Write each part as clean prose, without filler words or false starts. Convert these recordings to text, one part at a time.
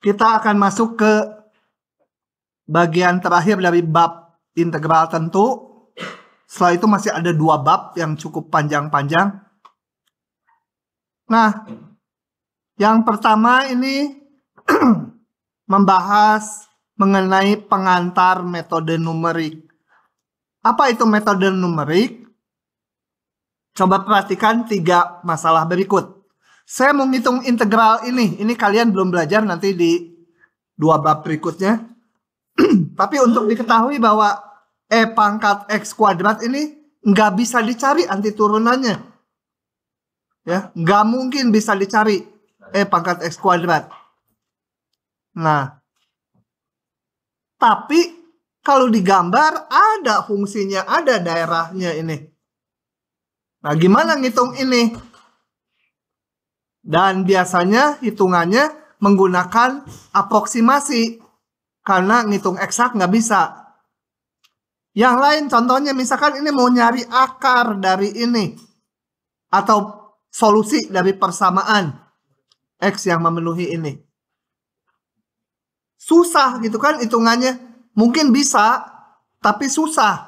kita akan masuk ke bagian terakhir dari bab integral tentu. Setelah itu masih ada 2 bab yang cukup panjang-panjang. Nah, yang pertama ini membahas mengenai pengantar metode numerik. Apa itu metode numerik? Coba perhatikan 3 masalah berikut. Saya mau ngitung integral ini kalian belum belajar, nanti di 2 bab berikutnya. Tapi untuk diketahui bahwa E pangkat X kuadrat ini nggak bisa dicari anti turunannya. Ya, nggak mungkin bisa dicari E pangkat X kuadrat. Nah, tapi kalau digambar ada fungsinya, ada daerahnya ini. Nah, gimana ngitung ini? Dan biasanya hitungannya menggunakan aproksimasi. Karena ngitung eksak nggak bisa. Yang lain contohnya misalkan ini mau nyari akar dari ini. Atau solusi dari persamaan X yang memenuhi ini. Susah gitu kan hitungannya. Mungkin bisa, tapi susah.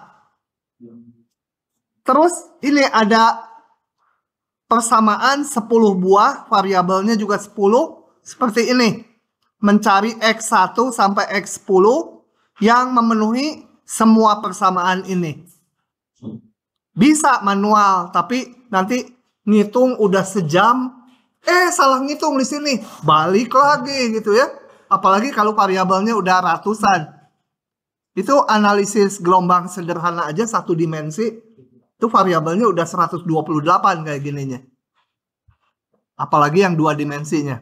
Terus ini ada persamaan 10 buah, variabelnya juga 10. Seperti ini. Mencari X1 sampai X10 yang memenuhi semua persamaan ini. Bisa manual, tapi nanti ngitung udah sejam, salah ngitung di sini, balik lagi gitu ya. Apalagi kalau variabelnya udah ratusan. Itu analisis gelombang sederhana aja 1 dimensi, itu variabelnya udah 128 kayak gininya. Apalagi yang 2 dimensinya.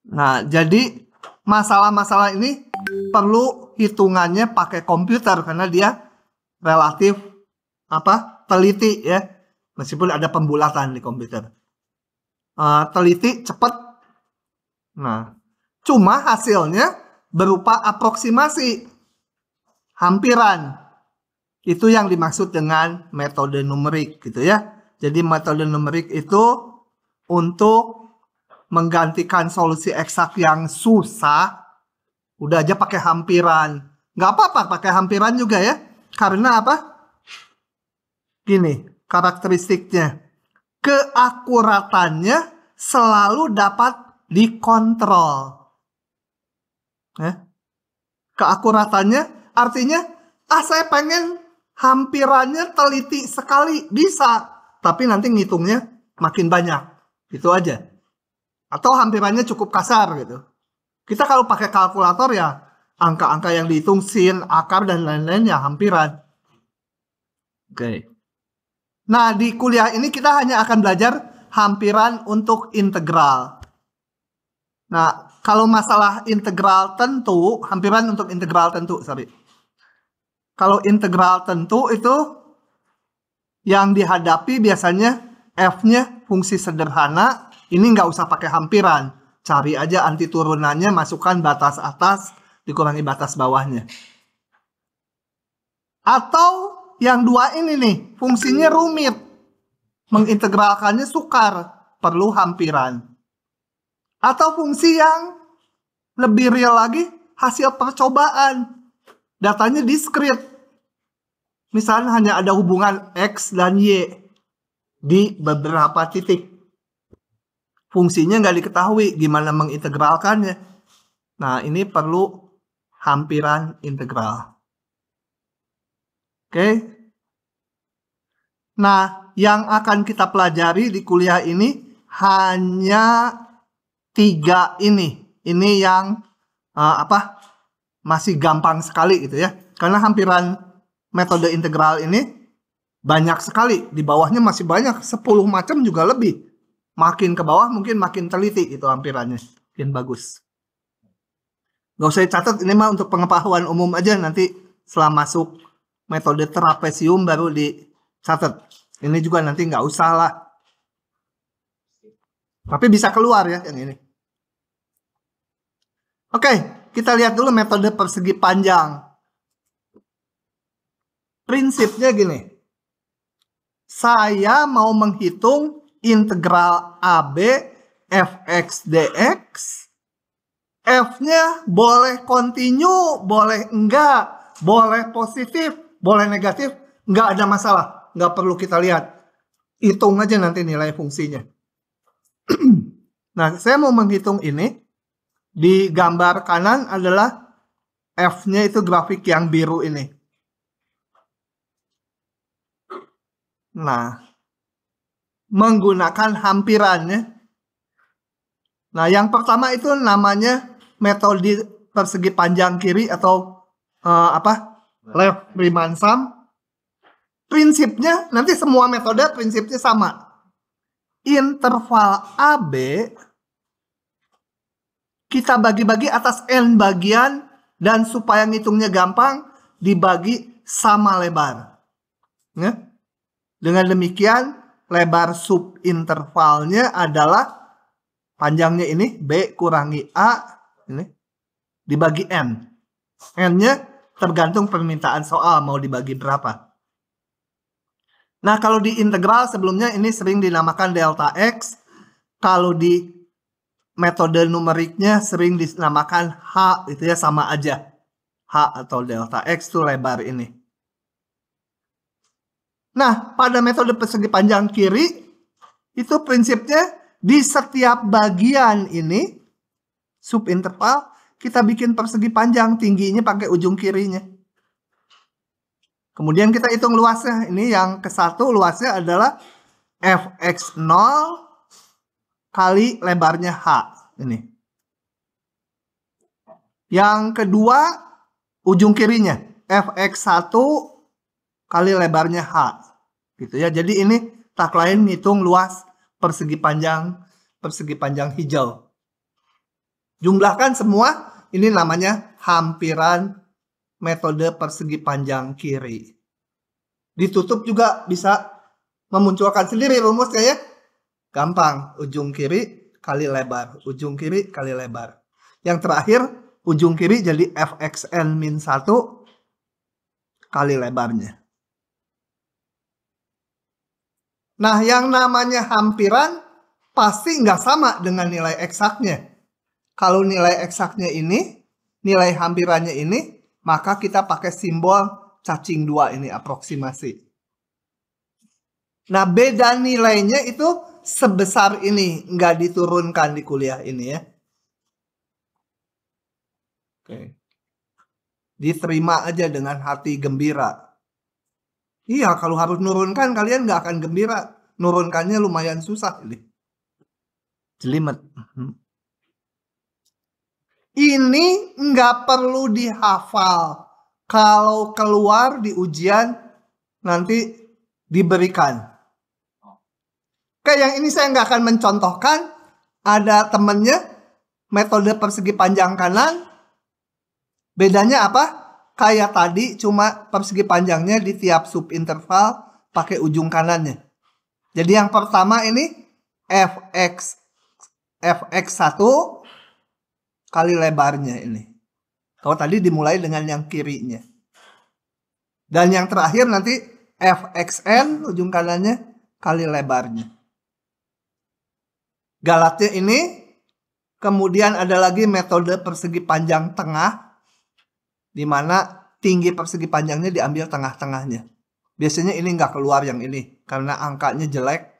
Nah, jadi masalah-masalah ini perlu hitungannya pakai komputer karena dia relatif teliti ya, meskipun ada pembulatan di komputer. Teliti, cepat. Nah, cuma hasilnya berupa aproksimasi, hampiran. Itu yang dimaksud dengan metode numerik gitu ya. Jadi metode numerik itu untuk menggantikan solusi eksak yang susah, udah aja pakai hampiran. Nggak apa-apa pakai hampiran juga ya. Karena apa? Gini, karakteristiknya. Keakuratannya selalu dapat dikontrol. Keakuratannya artinya, saya pengen hampirannya teliti sekali. Bisa. Tapi nanti ngitungnya makin banyak. Gitu aja. Atau hampirannya cukup kasar gitu. Kita kalau pakai kalkulator ya angka-angka yang dihitung sin, akar dan lain-lain ya hampiran. Oke. Nah, di kuliah ini kita hanya akan belajar hampiran untuk integral. Nah, kalau masalah integral tentu, hampiran untuk integral tentu, Kalau integral tentu itu yang dihadapi biasanya F-nya fungsi sederhana. Ini nggak usah pakai hampiran. Cari aja anti turunannya, masukkan batas atas, dikurangi batas bawahnya. Atau yang 2 ini nih, fungsinya rumit. Mengintegralkannya sukar, perlu hampiran. Atau fungsi yang lebih real lagi, hasil percobaan. Datanya diskrit. Misalnya hanya ada hubungan X dan Y di beberapa titik. Fungsinya nggak diketahui, gimana mengintegralkannya. Nah, ini perlu hampiran integral. Oke. Nah, yang akan kita pelajari di kuliah ini hanya 3 ini. Ini yang masih gampang sekali gitu ya. Karena hampiran metode integral ini banyak sekali. Di bawahnya masih banyak, 10 macam juga lebih. Makin ke bawah mungkin makin teliti itu hampirannya. Makin bagus. Gak usah dicatat, ini mah untuk pengetahuan umum aja. Nanti setelah masuk metode trapesium baru dicatat. Ini juga nanti nggak usah lah. Tapi bisa keluar ya yang ini. Oke, kita lihat dulu metode persegi panjang. Prinsipnya gini. Saya mau menghitung integral AB fx dx F-nya boleh continue, boleh enggak, boleh positif, boleh negatif, enggak ada masalah. Enggak perlu kita lihat. Hitung aja nanti nilai fungsinya. Nah, saya mau menghitung ini. Di gambar kanan adalah F-nya itu grafik yang biru ini. Nah, menggunakan hampirannya. Nah, yang pertama itu namanya metode persegi panjang kiri atau left Riemann sum. Prinsipnya nanti semua metode prinsipnya sama. Interval AB kita bagi-bagi atas n bagian dan supaya ngitungnya gampang dibagi sama lebar. Ya. Dengan demikian lebar subintervalnya adalah panjangnya ini B kurangi A ini dibagi N. N-nya tergantung permintaan soal mau dibagi berapa. Nah, kalau di integral sebelumnya ini sering dinamakan delta X. Kalau di metode numeriknya sering dinamakan H, itu ya sama aja. H atau delta X itu lebar ini. Nah, pada metode persegi panjang kiri, itu prinsipnya di setiap bagian ini, subinterval, kita bikin persegi panjang, tingginya pakai ujung kirinya. Kemudian kita hitung luasnya. Ini yang ke satu luasnya adalah Fx0 kali lebarnya H. Ini. Yang kedua, ujung kirinya. Fx1 kali lebarnya H. Gitu ya. Jadi ini tak lain ngitung luas persegi panjang hijau. Jumlahkan semua, ini namanya hampiran metode persegi panjang kiri. Ditutup juga bisa memunculkan sendiri rumusnya ya. Gampang, ujung kiri kali lebar, ujung kiri kali lebar. Yang terakhir, ujung kiri jadi Fxn-1 kali lebarnya. Nah, yang namanya hampiran pasti nggak sama dengan nilai eksaknya. Kalau nilai eksaknya ini, nilai hampirannya ini, maka kita pakai simbol cacing 2 ini, aproksimasi. Nah, beda nilainya itu sebesar ini, nggak diturunkan di kuliah ini ya. Oke. Diterima aja dengan hati gembira. Iya, kalau harus nurunkan kalian nggak akan gembira. Nurunkannya lumayan susah ini. Jelimet. Ini nggak perlu dihafal. Kalau keluar di ujian nanti diberikan. Kayak yang ini saya nggak akan mencontohkan. Ada temennya metode persegi panjang kanan. Bedanya apa? Kayak tadi cuma persegi panjangnya di tiap subinterval pakai ujung kanannya. Jadi yang pertama ini Fx1 kali lebarnya ini. Kalau tadi dimulai dengan yang kirinya. Dan yang terakhir nanti Fxn ujung kanannya kali lebarnya. Galatnya ini. Kemudian ada lagi metode persegi panjang tengah. Di mana tinggi persegi panjangnya diambil tengah-tengahnya. Biasanya ini nggak keluar yang ini. Karena angkanya jelek.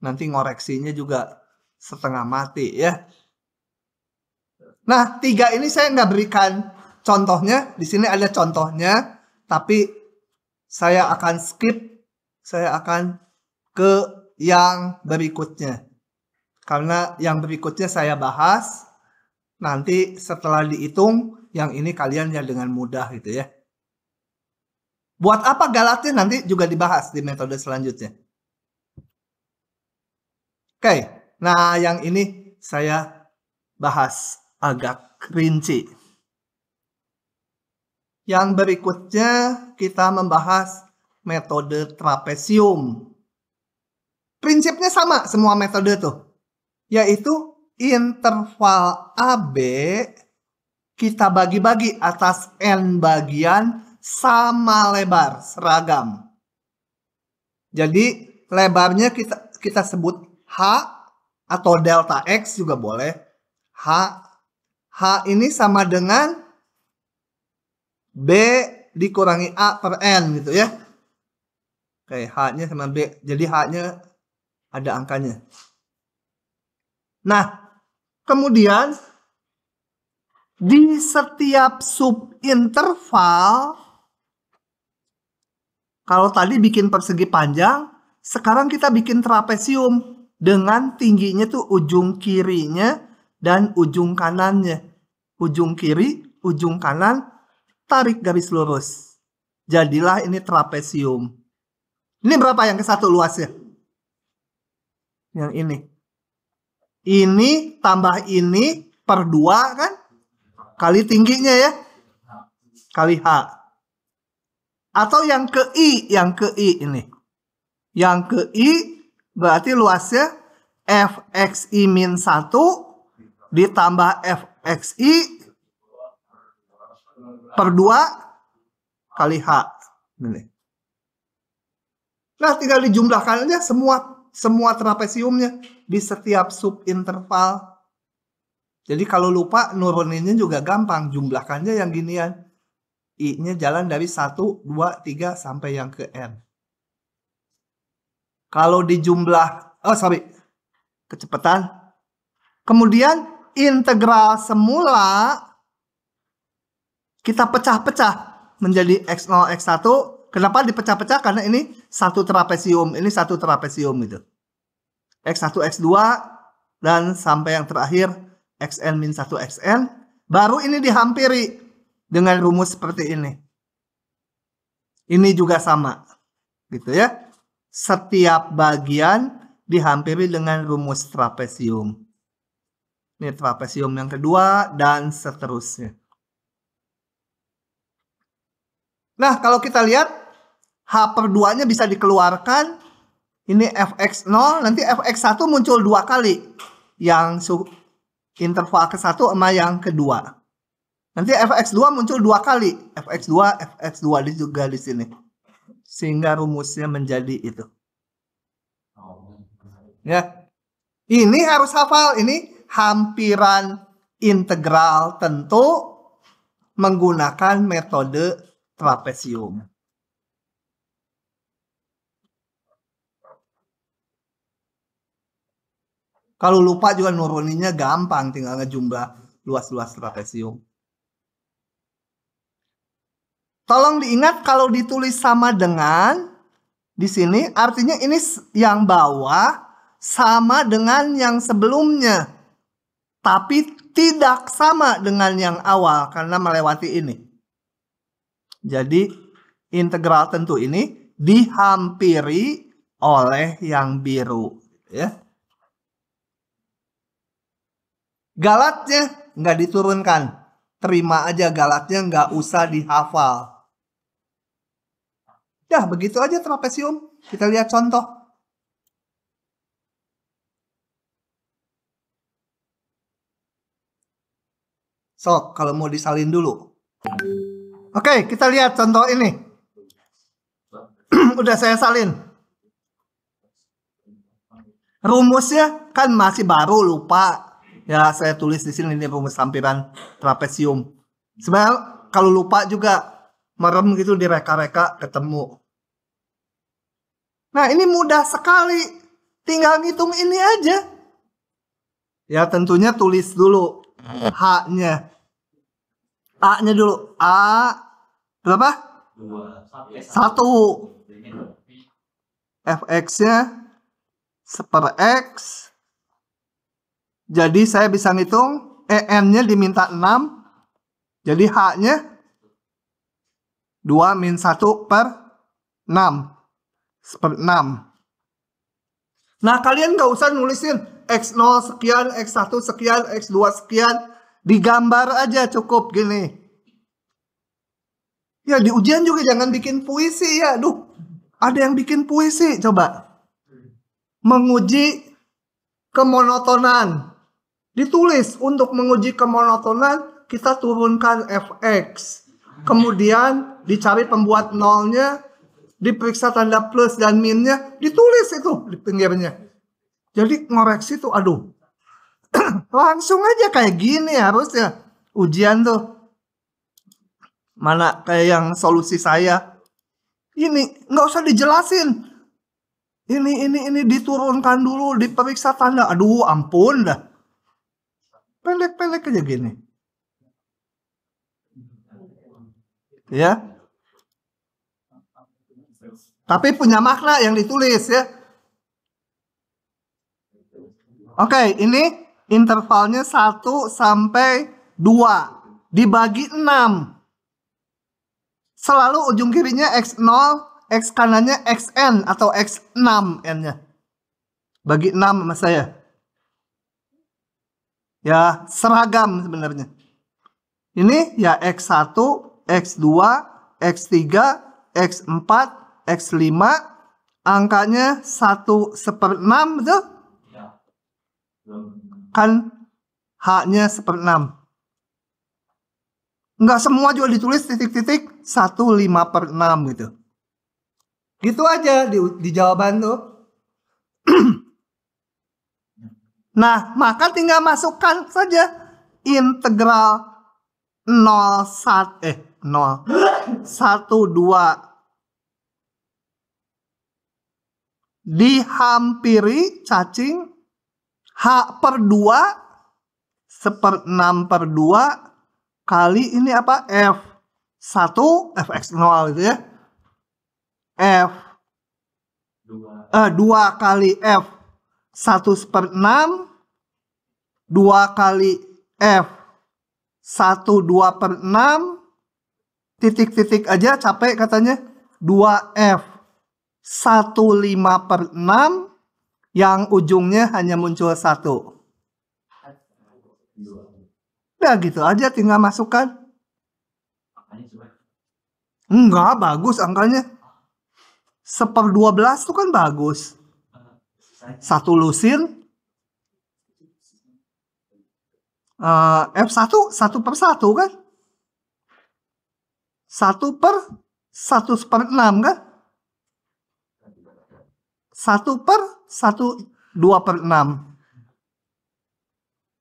Nanti ngoreksinya juga setengah mati ya. Nah, 3 ini saya nggak berikan contohnya. Di sini ada contohnya. Tapi saya akan skip. Saya akan ke yang berikutnya. Karena yang berikutnya saya bahas. Nanti setelah dihitung. Yang ini kalian ya dengan mudah gitu ya. Buat apa galatnya nanti juga dibahas di metode selanjutnya. Oke, nah yang ini saya bahas agak rinci. Yang berikutnya kita membahas metode trapesium. Prinsipnya sama semua metode tuh. Yaitu interval AB kita bagi-bagi atas n bagian sama lebar, seragam. Jadi lebarnya kita sebut H atau delta X juga boleh. H H ini sama dengan B dikurangi A per N gitu ya. Oke, H-nya sama B. Jadi H-nya ada angkanya. Nah, kemudian di setiap subinterval, kalau tadi bikin persegi panjang, sekarang kita bikin trapesium dengan tingginya tuh ujung kirinya dan ujung kanannya. Ujung kiri, ujung kanan, tarik garis lurus. Jadilah ini trapesium. Ini berapa yang ke satu luasnya? Yang ini. Ini tambah ini per 2 kan? Kali tingginya ya. Kali H. Atau yang ke I ini. Yang ke I berarti luasnya fxi min 1 ditambah fxi per 2 kali H. Ini. Nah, tinggal dijumlahkan aja semua trapesiumnya di setiap subinterval. Jadi kalau lupa nuruninnya juga gampang, jumlahkannya yang ginian. I-nya jalan dari 1, 2, 3 sampai yang ke N. Kalau dijumlah, kecepatan. Kemudian integral semula kita pecah-pecah menjadi X0, X1. Kenapa dipecah-pecah? Karena ini satu trapesium, ini satu trapesium gitu. X1, X2 dan sampai yang terakhir Xn min 1 Xn. Baru ini dihampiri dengan rumus seperti ini. Ini juga sama. Gitu ya. Setiap bagian dihampiri dengan rumus trapesium. Ini trapesium yang kedua dan seterusnya. Nah, kalau kita lihat H per 2-nya bisa dikeluarkan. Ini Fx0, nanti Fx1 muncul 2 kali. Yang interval ke-1 sama yang kedua. Nanti Fx2 muncul 2 kali. Fx2, Fx2 juga di sini. Sehingga rumusnya menjadi itu. Ya. Ini harus hafal. Ini hampiran integral tentu menggunakan metode trapesium. Kalau lupa juga nuruninnya gampang, tinggal ngejumlah luas-luas trapesium. Tolong diingat kalau ditulis sama dengan di sini artinya ini yang bawah sama dengan yang sebelumnya. Tapi tidak sama dengan yang awal karena melewati ini. Jadi integral tentu ini dihampiri oleh yang biru, ya. Galatnya nggak diturunkan, terima aja galatnya, nggak usah dihafal. Ya begitu aja trapesium. Kita lihat contoh. So kalau mau disalin dulu. Oke, kita lihat contoh ini. Udah saya salin. Rumusnya kan masih baru, lupa. Ya, saya tulis di sini ini rumus hampiran trapesium. Sebenarnya kalau lupa juga merem gitu di reka-reka ketemu. Nah, ini mudah sekali. Tinggal ngitung ini aja. Ya, tentunya tulis dulu H-nya. A-nya dulu. A berapa? 1. Fx-nya seper X. Jadi saya bisa ngitung. En-nya diminta 6. Jadi H-nya 2 min 1 per 6. Seper 6. Nah, kalian nggak usah nulisin X0 sekian, X1 sekian, X2 sekian. Digambar aja cukup gini. Ya di ujian juga jangan bikin puisi ya. Duh, ada yang bikin puisi coba. Menguji kemonotonan. Ditulis untuk menguji kemonotonan kita turunkan Fx. Kemudian dicari pembuat nolnya. Diperiksa tanda plus dan minnya. Ditulis itu di pinggirnya. Jadi ngoreksi tuh aduh. Langsung aja kayak gini harusnya. ujian tuh. Mana kayak yang solusi saya. Ini nggak usah dijelasin. Ini diturunkan dulu, diperiksa tanda. Aduh, ampun dah. Pendek-pendek aja gini. Ya. Tapi punya makna yang ditulis ya. Oke, ini intervalnya 1 sampai 2 dibagi 6. Selalu ujung kirinya X0, X kanannya XN atau X6 N-nya. Bagi 6 sama saya. Ya, seragam sebenarnya. Ini ya X1, X2, X3, X4, X5. Angkanya 1/6, betul? Kan H-nya 1/6. Enggak semua juga ditulis titik-titik 1/5/6 gitu. Gitu aja di jawaban tuh. Nah, maka tinggal masukkan saja integral 1/2 dihampiri cacing H/2 1/6/2 kali ini apa? F1 Fx0 gitu ya. F2 kali F 1/6 2 kali F 1/2/6 titik-titik aja capek katanya 2F 1/5/6 yang ujungnya hanya muncul 1. Ya gitu aja tinggal masukkan. Enggak bagus angkanya. 1/12 itu kan bagus. 1 lusin. F1 1/1 kan? 1/1/6 kan? 1/1/2/6.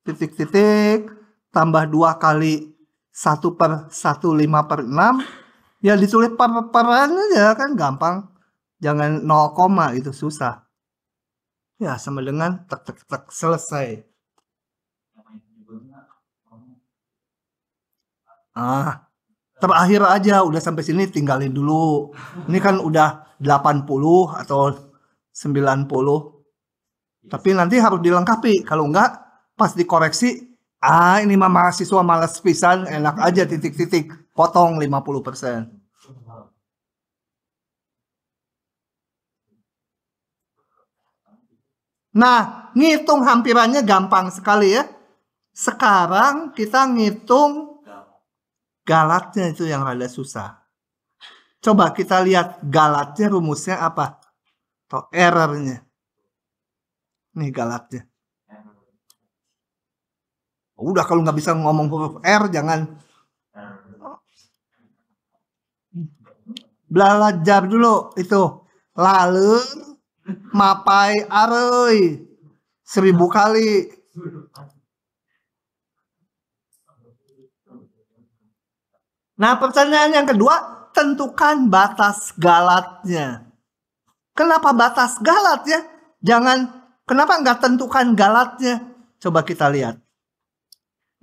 Titik-titik tambah 2 kali 1/1/5/6. Ya ditulis per-peran aja kan gampang. Jangan 0 koma itu susah. Ya sama dengan tek selesai. Terakhir aja udah sampai sini tinggalin dulu. Ini kan udah 80 atau 90. Tapi nanti harus dilengkapi. Kalau enggak pas dikoreksi, ini mah mahasiswa malas pisan, enak aja titik-titik, potong 50%. Nah, ngitung hampirannya gampang sekali ya. Sekarang kita ngitung galatnya itu yang rada susah. Coba kita lihat galatnya rumusnya apa? Atau errornya. Nih galatnya. Udah kalau nggak bisa ngomong huruf R jangan. Belajar dulu itu. Lalu mapai areuy 1000 kali. Nah, pertanyaan yang kedua, tentukan batas galatnya. Kenapa batas galatnya? Kenapa nggak tentukan galatnya? Coba kita lihat.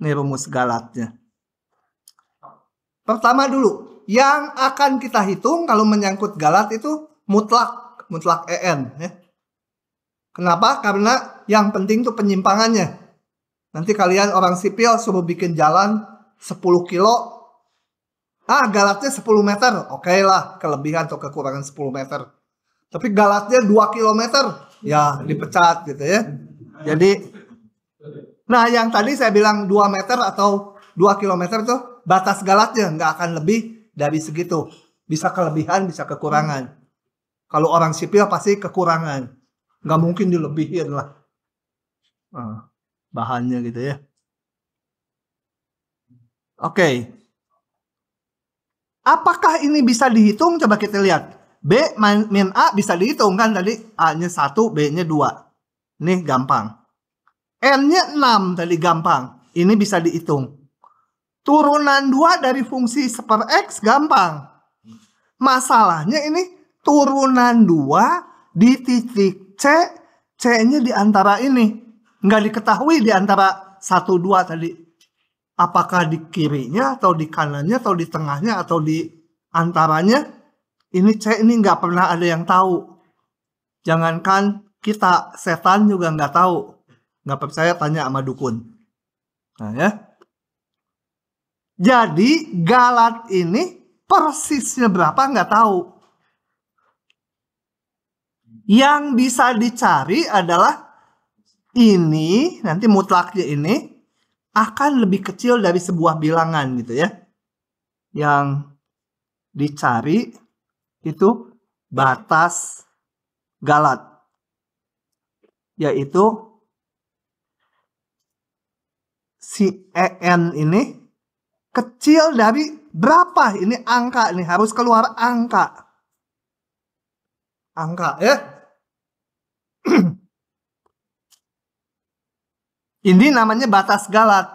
Ini rumus galatnya. Pertama dulu, yang akan kita hitung kalau menyangkut galat itu mutlak EN. Ya. Kenapa? Karena yang penting itu penyimpangannya. Nanti kalian orang sipil suruh bikin jalan 10 kilo. Galatnya 10 meter. Oke lah, kelebihan atau kekurangan 10 meter. Tapi galatnya 2 kilometer. Ya, dipecat gitu ya. Jadi, nah yang tadi saya bilang 2 meter atau 2 kilometer itu batas galatnya. Nggak akan lebih dari segitu. Bisa kelebihan, bisa kekurangan. Kalau orang sipil pasti kekurangan. Nggak mungkin dilebihin lah. Bahannya gitu ya. Oke. Apakah ini bisa dihitung? Coba kita lihat. B min A bisa dihitung kan tadi. A-nya 1, B-nya 2. Ini gampang. N-nya 6 tadi gampang. Ini bisa dihitung. Turunan 2 dari fungsi 1/X gampang. Masalahnya ini turunan 2 di titik C, C-nya di antara ini. Nggak diketahui di antara 1, 2 tadi. Apakah di kirinya, atau di kanannya, atau di tengahnya, atau di antaranya. Ini C ini nggak pernah ada yang tahu. Jangankan kita, setan juga nggak tahu. Nggak percaya, tanya sama dukun. Nah ya. Jadi Galat ini persisnya berapa nggak tahu. Yang bisa dicari adalah ini, nanti mutlaknya ini akan lebih kecil dari sebuah bilangan gitu ya. Yang dicari itu batas Galat, yaitu si EN ini kecil dari berapa? Ini angka nih, harus keluar angka. Angka ya. Ini namanya batas Galat.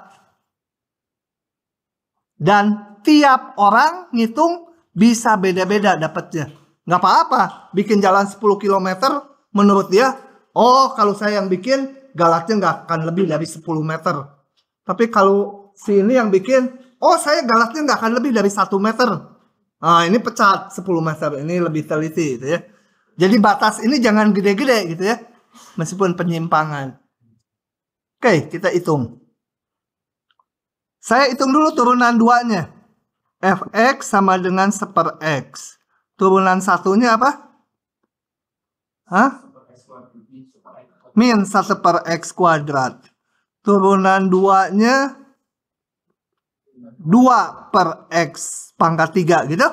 Dan tiap orang ngitung bisa beda-beda dapatnya. Nggak apa-apa, bikin jalan 10 km menurut dia, oh kalau saya yang bikin Galatnya nggak akan lebih dari 10 meter. Tapi kalau si ini yang bikin, oh saya Galatnya nggak akan lebih dari 1 meter. Nah ini pecat 10 meter, ini lebih teliti gitu ya. Jadi batas ini jangan gede-gede gitu ya, meskipun penyimpangan. Oke, kita hitung. Saya hitung dulu turunan 2-nya. Fx sama dengan 1/X. Turunan 1-nya apa? Hah? Min 1/X kuadrat. Turunan 2-nya 2/X pangkat 3 gitu.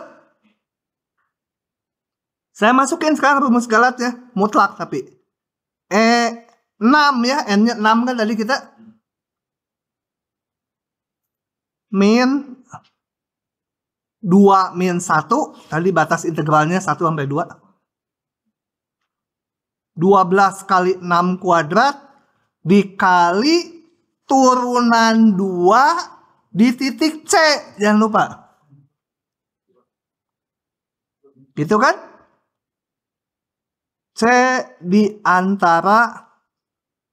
Saya masukin sekarang rumus Galatnya. Mutlak tapi. 6 ya. N-nya 6 kan tadi kita. Min 2 min 1. Tadi batas integralnya 1 sampai 2. 12 kali 6 kuadrat dikali turunan 2 di titik C. Jangan lupa. Gitu kan? C di antara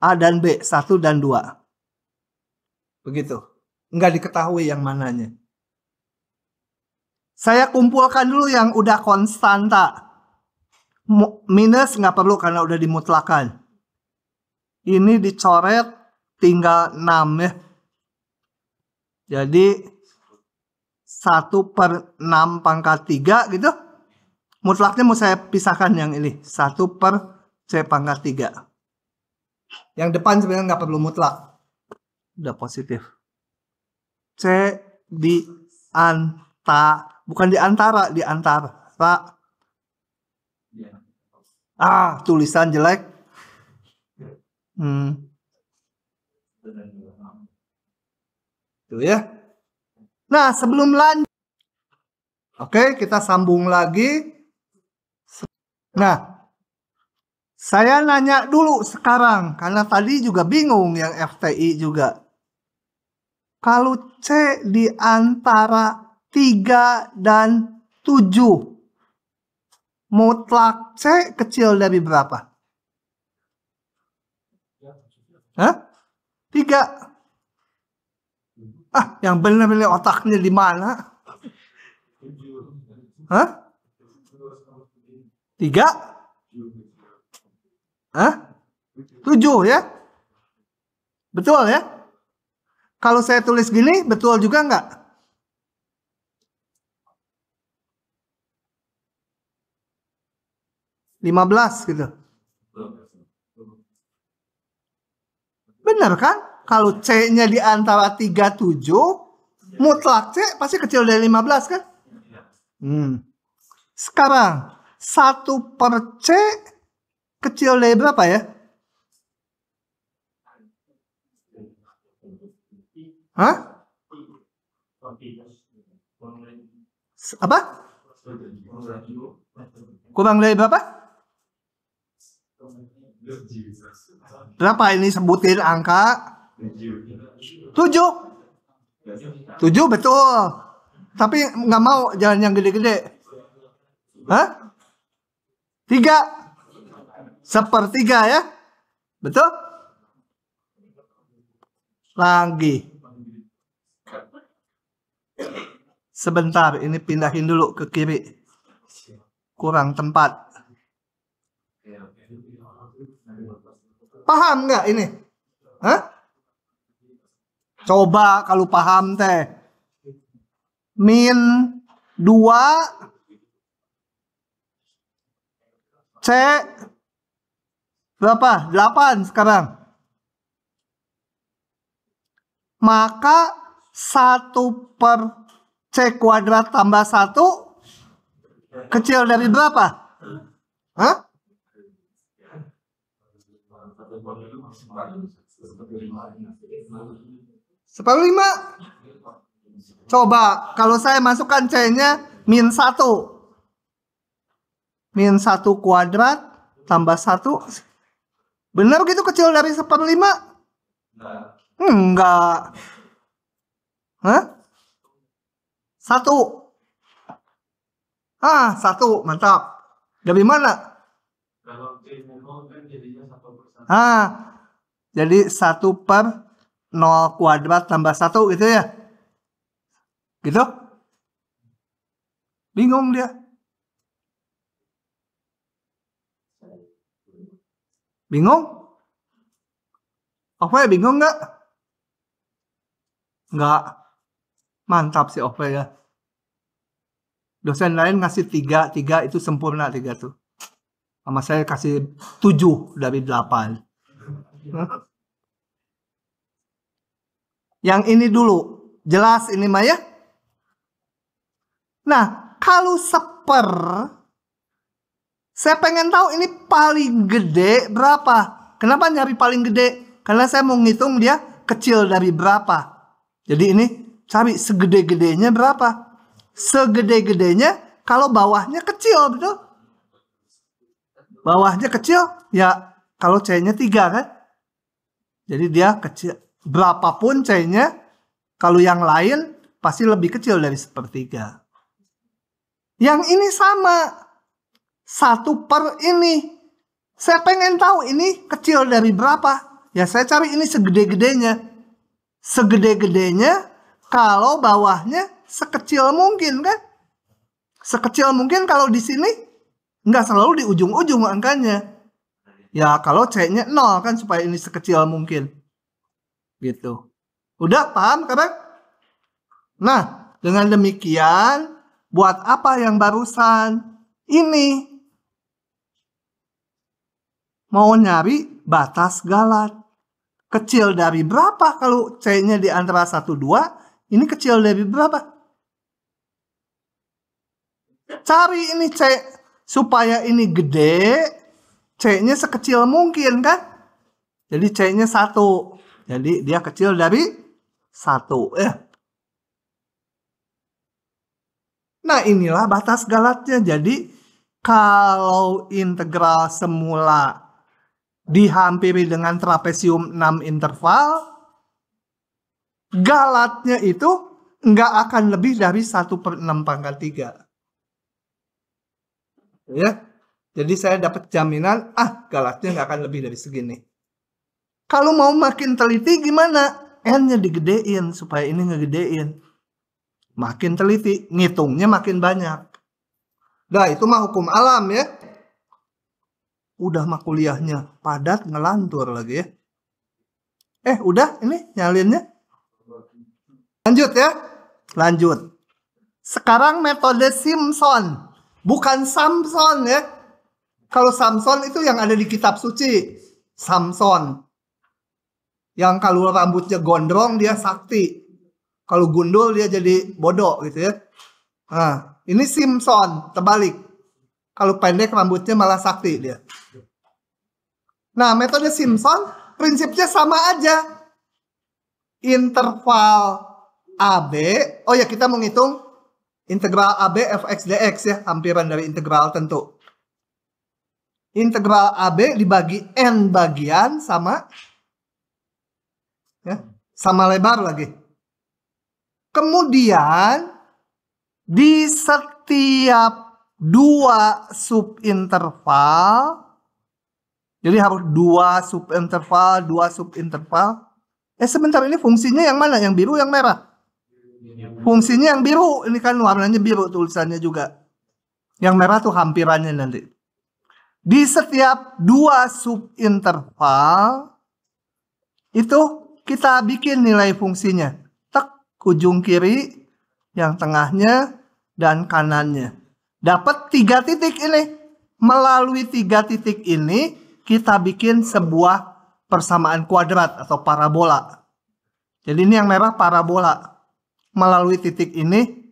A dan B, 1 dan 2. Begitu. Nggak diketahui yang mananya. Saya kumpulkan dulu yang udah konstanta. Minus nggak perlu karena udah dimutlakan. Ini dicoret tinggal 6 ya. Jadi 1/6 pangkat 3 gitu. Mutlaknya mau saya pisahkan yang ini. 1/C pangkat 3. Yang depan sebenarnya nggak perlu mutlak. Udah positif. C di bukan di antara, di antara. Tulisan jelek. Tuh ya. Nah, sebelum lanjut. Oke, kita sambung lagi. Nah, saya nanya dulu sekarang. Karena tadi juga bingung yang FTI juga. Kalau C di antara 3 dan 7. Mutlak C kecil dari berapa? Hah? 3. Yang benar-benar otaknya di mana? Hah? 3? Hah? 7 ya? Betul ya? Kalau saya tulis gini, betul juga nggak? (15) gitu. Benar kan? Kalau C-nya di antara 3, 7, mutlak C pasti kecil dari 15 kan? Sekarang 1/C kecil dari berapa ya? Hah? Apa? Kurang dari berapa? Berapa ini sebutin angka? 7. 7 betul. Tapi nggak mau jalan yang gede-gede. Hah? 3 1/3 ya. Betul? Lagi. Sebentar, ini pindahin dulu ke kiri. Kurang tempat. Paham nggak ini? Hah? Coba kalau paham teh. Min 2 C berapa? 8 sekarang. Maka 1/C² tambah 1 kecil dari berapa? Hah? 1/5. Coba kalau saya masukkan C-nya min 1. Min 1² tambah 1. Benar gitu kecil dari 1/5? Enggak. Hah? 1. 1. Mantap. Dari mana? Jadi 1/0² tambah 1 gitu ya? Gitu? Bingung dia. Bingung? Oke, bingung nggak? Nggak. Mantap sih Oke ya. Dosen lain ngasih 3 itu sempurna 3 tuh. Sama saya kasih 7 dari 8. Yang ini dulu. Jelas ini mah ya? Nah, kalau saya pengen tahu ini paling gede berapa. Kenapa nyari paling gede? Karena saya mau ngitung dia kecil dari berapa. Jadi ini cari segede-gedenya berapa. Segede-gedenya kalau bawahnya kecil, betul? Bawahnya kecil, ya kalau C-nya 3 kan. Jadi dia kecil. Berapapun C-nya, kalau yang lain pasti lebih kecil dari 1/3. Yang ini sama. 1 ini. Saya pengen tahu ini kecil dari berapa. Ya saya cari ini segede-gedenya. Segede-gedenya kalau bawahnya sekecil mungkin kan. Sekecil mungkin kalau di sini nggak selalu di ujung-ujung angkanya. Ya kalau C-nya 0 kan supaya ini sekecil mungkin. Gitu. Udah paham kan? Nah dengan demikian buat apa yang barusan? Ini mau nyari batas galat. Kecil dari berapa kalau C-nya di antara 1, 2? Ini kecil dari berapa? Cari ini C supaya ini gede. C-nya sekecil mungkin kan? Jadi C-nya 1. Jadi dia kecil dari 1 ya. Nah inilah batas galatnya. Jadi kalau integral semula dihampiri dengan trapesium 6 interval, galatnya itu nggak akan lebih dari 1/6⁻3. Ya, jadi saya dapat jaminan, galatnya nggak akan lebih dari segini. Kalau mau makin teliti gimana? N-nya digedein supaya ini ngegedein. Makin teliti, ngitungnya makin banyak. Nah, itu mah hukum alam ya. Udah mah kuliahnya padat ngelantur lagi ya. Udah ini nyalinnya. Lanjut ya. Lanjut. Sekarang metode Simpson. Bukan Samson ya. Kalau Samson itu yang ada di kitab suci. Samson. Yang kalau rambutnya gondrong dia sakti. Kalau gundul dia jadi bodoh gitu ya. Nah, ini Simpson terbalik. Kalau pendek rambutnya malah sakti dia. Nah, metode Simpson prinsipnya sama aja. Interval AB. Oh ya, kita menghitung integral AB fx dx ya. Hampiran dari integral tentu. Integral AB dibagi N bagian sama. Ya, sama lebar lagi. Kemudian di setiap dua subinterval, jadi harus dua subinterval. Sebentar, ini fungsinya yang mana? Yang biru, yang merah? Fungsinya yang biru. Ini kan warnanya biru tulisannya juga. Yang merah tuh hampirannya nanti. Di setiap dua subinterval itu kita bikin nilai fungsinya. Tek, ujung kiri, yang tengahnya, dan kanannya. Dapat 3 titik ini. Melalui 3 titik ini kita bikin sebuah persamaan kuadrat atau parabola. Jadi ini yang merah parabola. Melalui titik ini,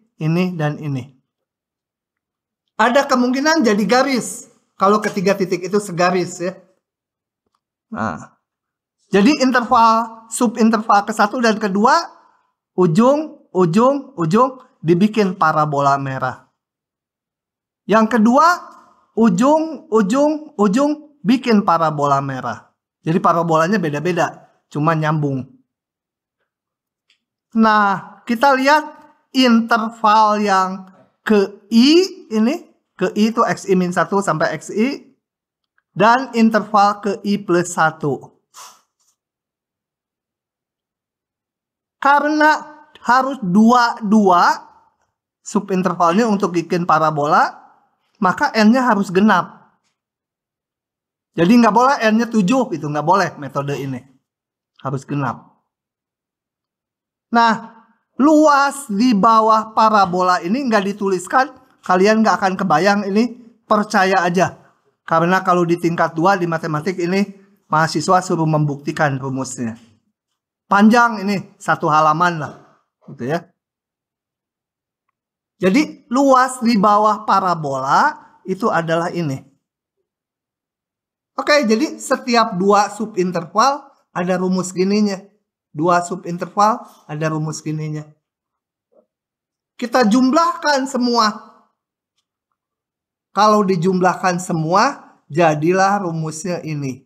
dan ini. Ada kemungkinan jadi garis. Kalau ketiga titik itu segaris ya. Nah, jadi subinterval ke-1 dan kedua, ujung dibikin parabola merah. Yang kedua, ujung bikin parabola merah. Jadi parabolanya beda-beda, cuma nyambung. Nah, kita lihat interval yang ke I ini. Ke I itu XI-1 sampai XI. Dan interval ke I+1. Karena harus dua subintervalnya untuk bikin parabola, maka N-nya harus genap. Jadi nggak boleh N-nya 7, itu nggak boleh metode ini. Harus genap. Nah, luas di bawah parabola ini nggak dituliskan. Kalian nggak akan kebayang ini, percaya aja. Karena kalau di tingkat 2 di matematik ini, mahasiswa suruh membuktikan rumusnya. Panjang ini, 1 halaman lah. Gitu ya. Jadi luas di bawah parabola itu adalah ini. Oke, jadi setiap 2 subinterval ada rumus gininya. 2 subinterval ada rumus gininya. Kita jumlahkan semua. Kalau dijumlahkan semua, jadilah rumusnya ini.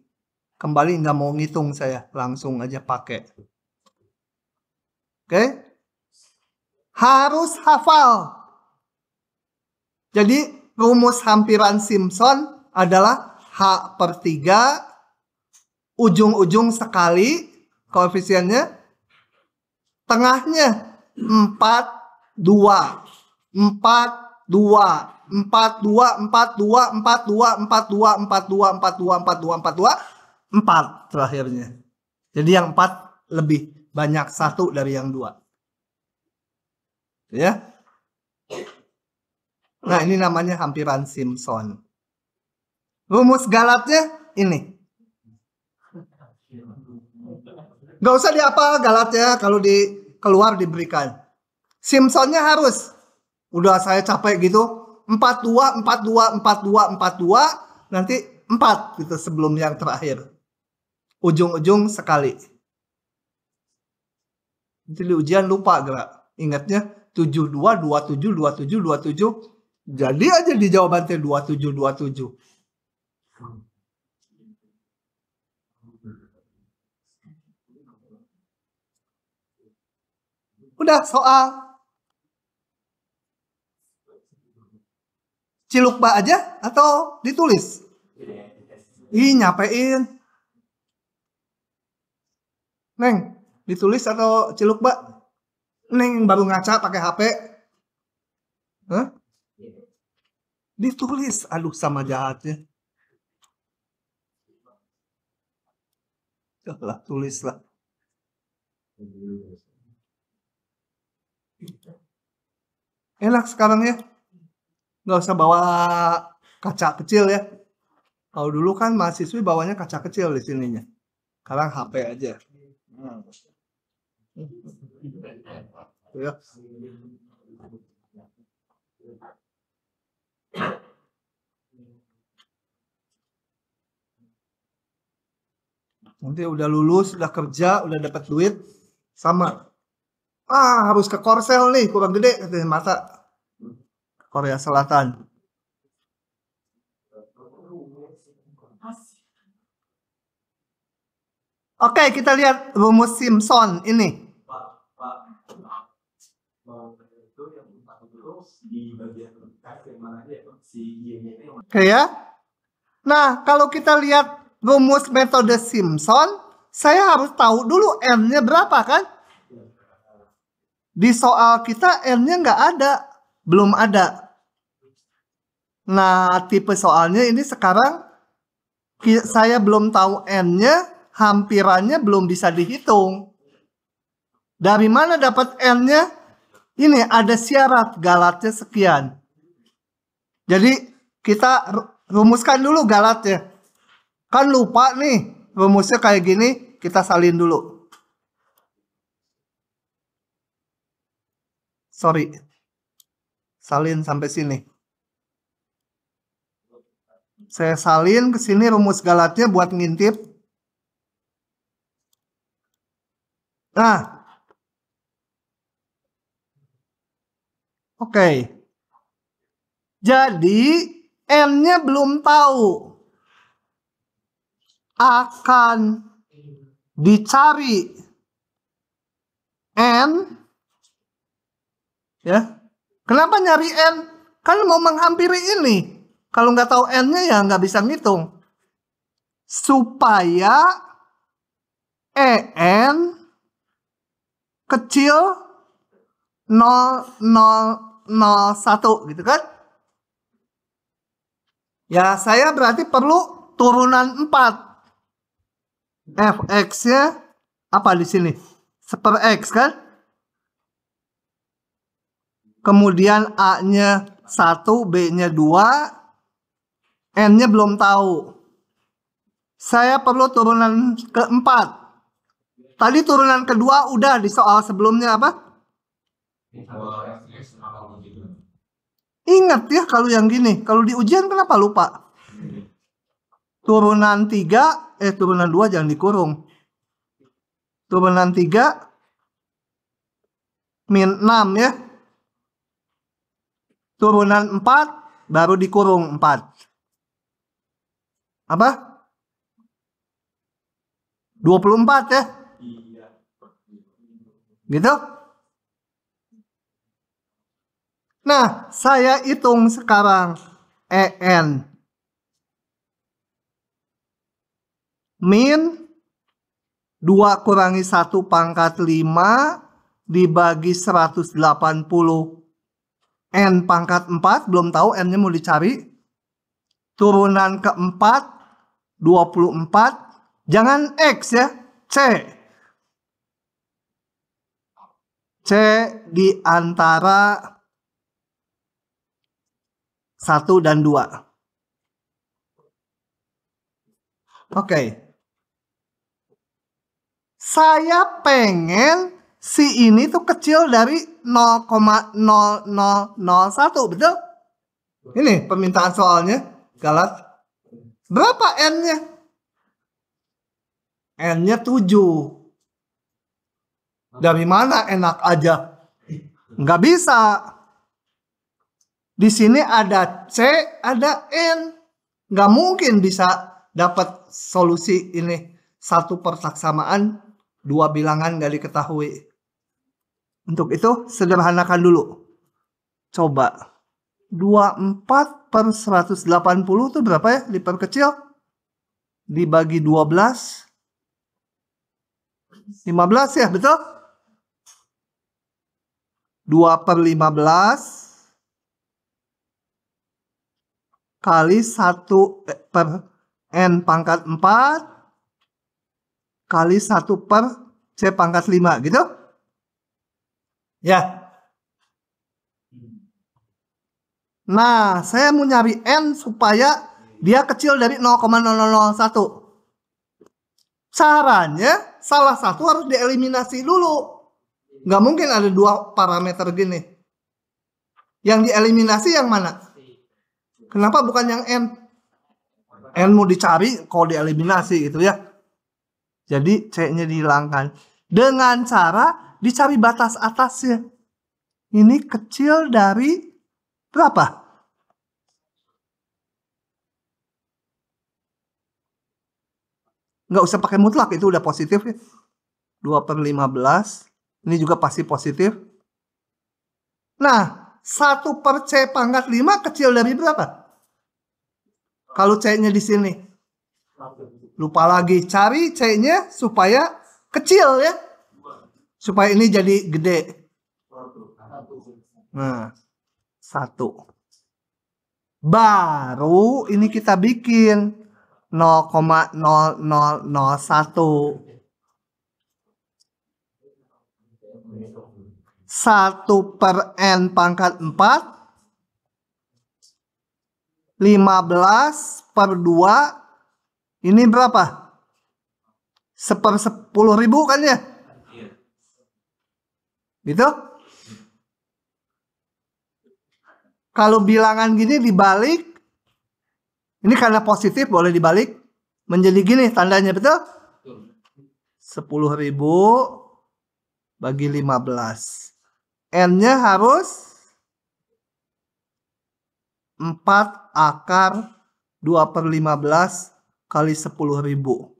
Kembali nggak mau ngitung saya, langsung aja pakai. Oke? Harus hafal. Jadi rumus hampiran Simpson adalah H/3, ujung-ujung sekali, koefisiennya, tengahnya 4, 2, 4, 2. 4 terakhirnya. Jadi yang 4 lebih banyak 1 dari yang 2. Ya. Nah, ini namanya hampiran Simpson. Rumus galatnya ini. Gak usah diapa galatnya, kalau keluar diberikan. Simpsonnya harus. Udah saya capek gitu. 42, 42, 42, 42, nanti 4 gitu sebelum yang terakhir. Ujung-ujung sekali. Nanti di ujian lupa gerak. Ingatnya 72, 27, 27, 27. Jadi aja di jawabannya 27, 27. Udah soal. Cilukba aja atau ditulis? Ih, nyapein. Neng, ditulis atau cilukba? Neng baru ngaca pakai HP. Hah? Ditulis. Aduh, sama jahatnya. Lah, tulislah. Enak sekarang ya. Nggak usah bawa kaca kecil ya. Kalau dulu kan mahasiswi bawanya kaca kecil di sininya. Sekarang HP aja. Ya. Nanti udah lulus, udah kerja, udah dapat duit, sama. Harus ke Korsel nih, kurang gede katanya mata. Korea Selatan. Oke, kita lihat rumus Simpson ini. Oke ya. Nah, kalau kita lihat rumus metode Simpson, saya harus tahu dulu N-nya berapa kan? Di soal kita N-nya nggak ada. Belum ada. Nah, tipe soalnya ini sekarang saya belum tahu N-nya, hampirannya belum bisa dihitung. Dari mana dapat N-nya? Ini ada syarat galatnya sekian. Jadi kita rumuskan dulu galatnya. Kan lupa nih rumusnya kayak gini, kita salin dulu. Sorry. Salin sampai sini. Saya salin ke sini rumus galatnya buat ngintip. Nah. Oke. Jadi N-nya belum tahu. Akan dicari N. Ya. Kenapa nyari N? Kan mau menghampiri ini. Kalau nggak tahu N-nya ya nggak bisa ngitung. Supaya EN kecil 0,001 gitu kan. Ya saya berarti perlu turunan 4. Fx-nya apa di sini? Seper X kan? Kemudian A-nya 1, B-nya 2, N-nya belum tahu. Saya perlu turunan keempat. Tadi turunan kedua udah di soal sebelumnya apa? Ingat ya kalau yang gini. Kalau di ujian kenapa lupa? Turunan 3, turunan 2 jangan dikurung. Turunan 3 min 6 ya. Turunan 4 baru dikurung 4. Apa? 24 ya. Gitu? Nah, saya hitung sekarang EN min 2 kurangi 1 pangkat 5 dibagi 180 N pangkat 4, belum tahu N-nya mau dicari. Turunan keempat 24. Jangan X ya, C. C di antara 1 dan 2. Oke. Saya pengen si ini tuh kecil dari 0,0001, betul? Ini permintaan soalnya, galat. Berapa N-nya? N-nya 7. Dari mana enak aja? Nggak bisa. Di sini ada C, ada N. Nggak mungkin bisa dapat solusi ini. Satu persaksamaan, 2 bilangan nggak diketahui. Untuk itu sederhanakan dulu. Coba 24 per 180 itu berapa ya? Diperkecil dibagi 12, 15 ya, betul? 2 per 15 kali 1 per N pangkat 4 kali 1 per C pangkat 5 gitu. Ya. Nah, saya mau nyari N supaya dia kecil dari 0,001. Caranya salah satu harus dieliminasi dulu. Nggak mungkin ada 2 parameter gini. Yang dieliminasi yang mana? Kenapa bukan yang N? N mau dicari, kalau dieliminasi gitu ya. Jadi C-nya dihilangkan. Dengan cara dicari batas atasnya. Ini kecil dari berapa? Nggak usah pakai mutlak, itu udah positif ya. 2 per 15. Ini juga pasti positif. Nah, 1 per C pangkat 5 kecil dari berapa? Kalau C-nya di sini. Lupa lagi. Cari C-nya supaya kecil ya. Supaya ini jadi gede. Nah, 1. Baru ini kita bikin 0,0001. 1 per N pangkat 4. 15 per 2. Ini berapa? 1/10.000 kan ya? Gitu? Kalau bilangan gini dibalik. Ini karena positif boleh dibalik. Menjadi gini tandanya, betul? 10.000 bagi 15. N-nya harus 4 akar 2/15 kali 10.000.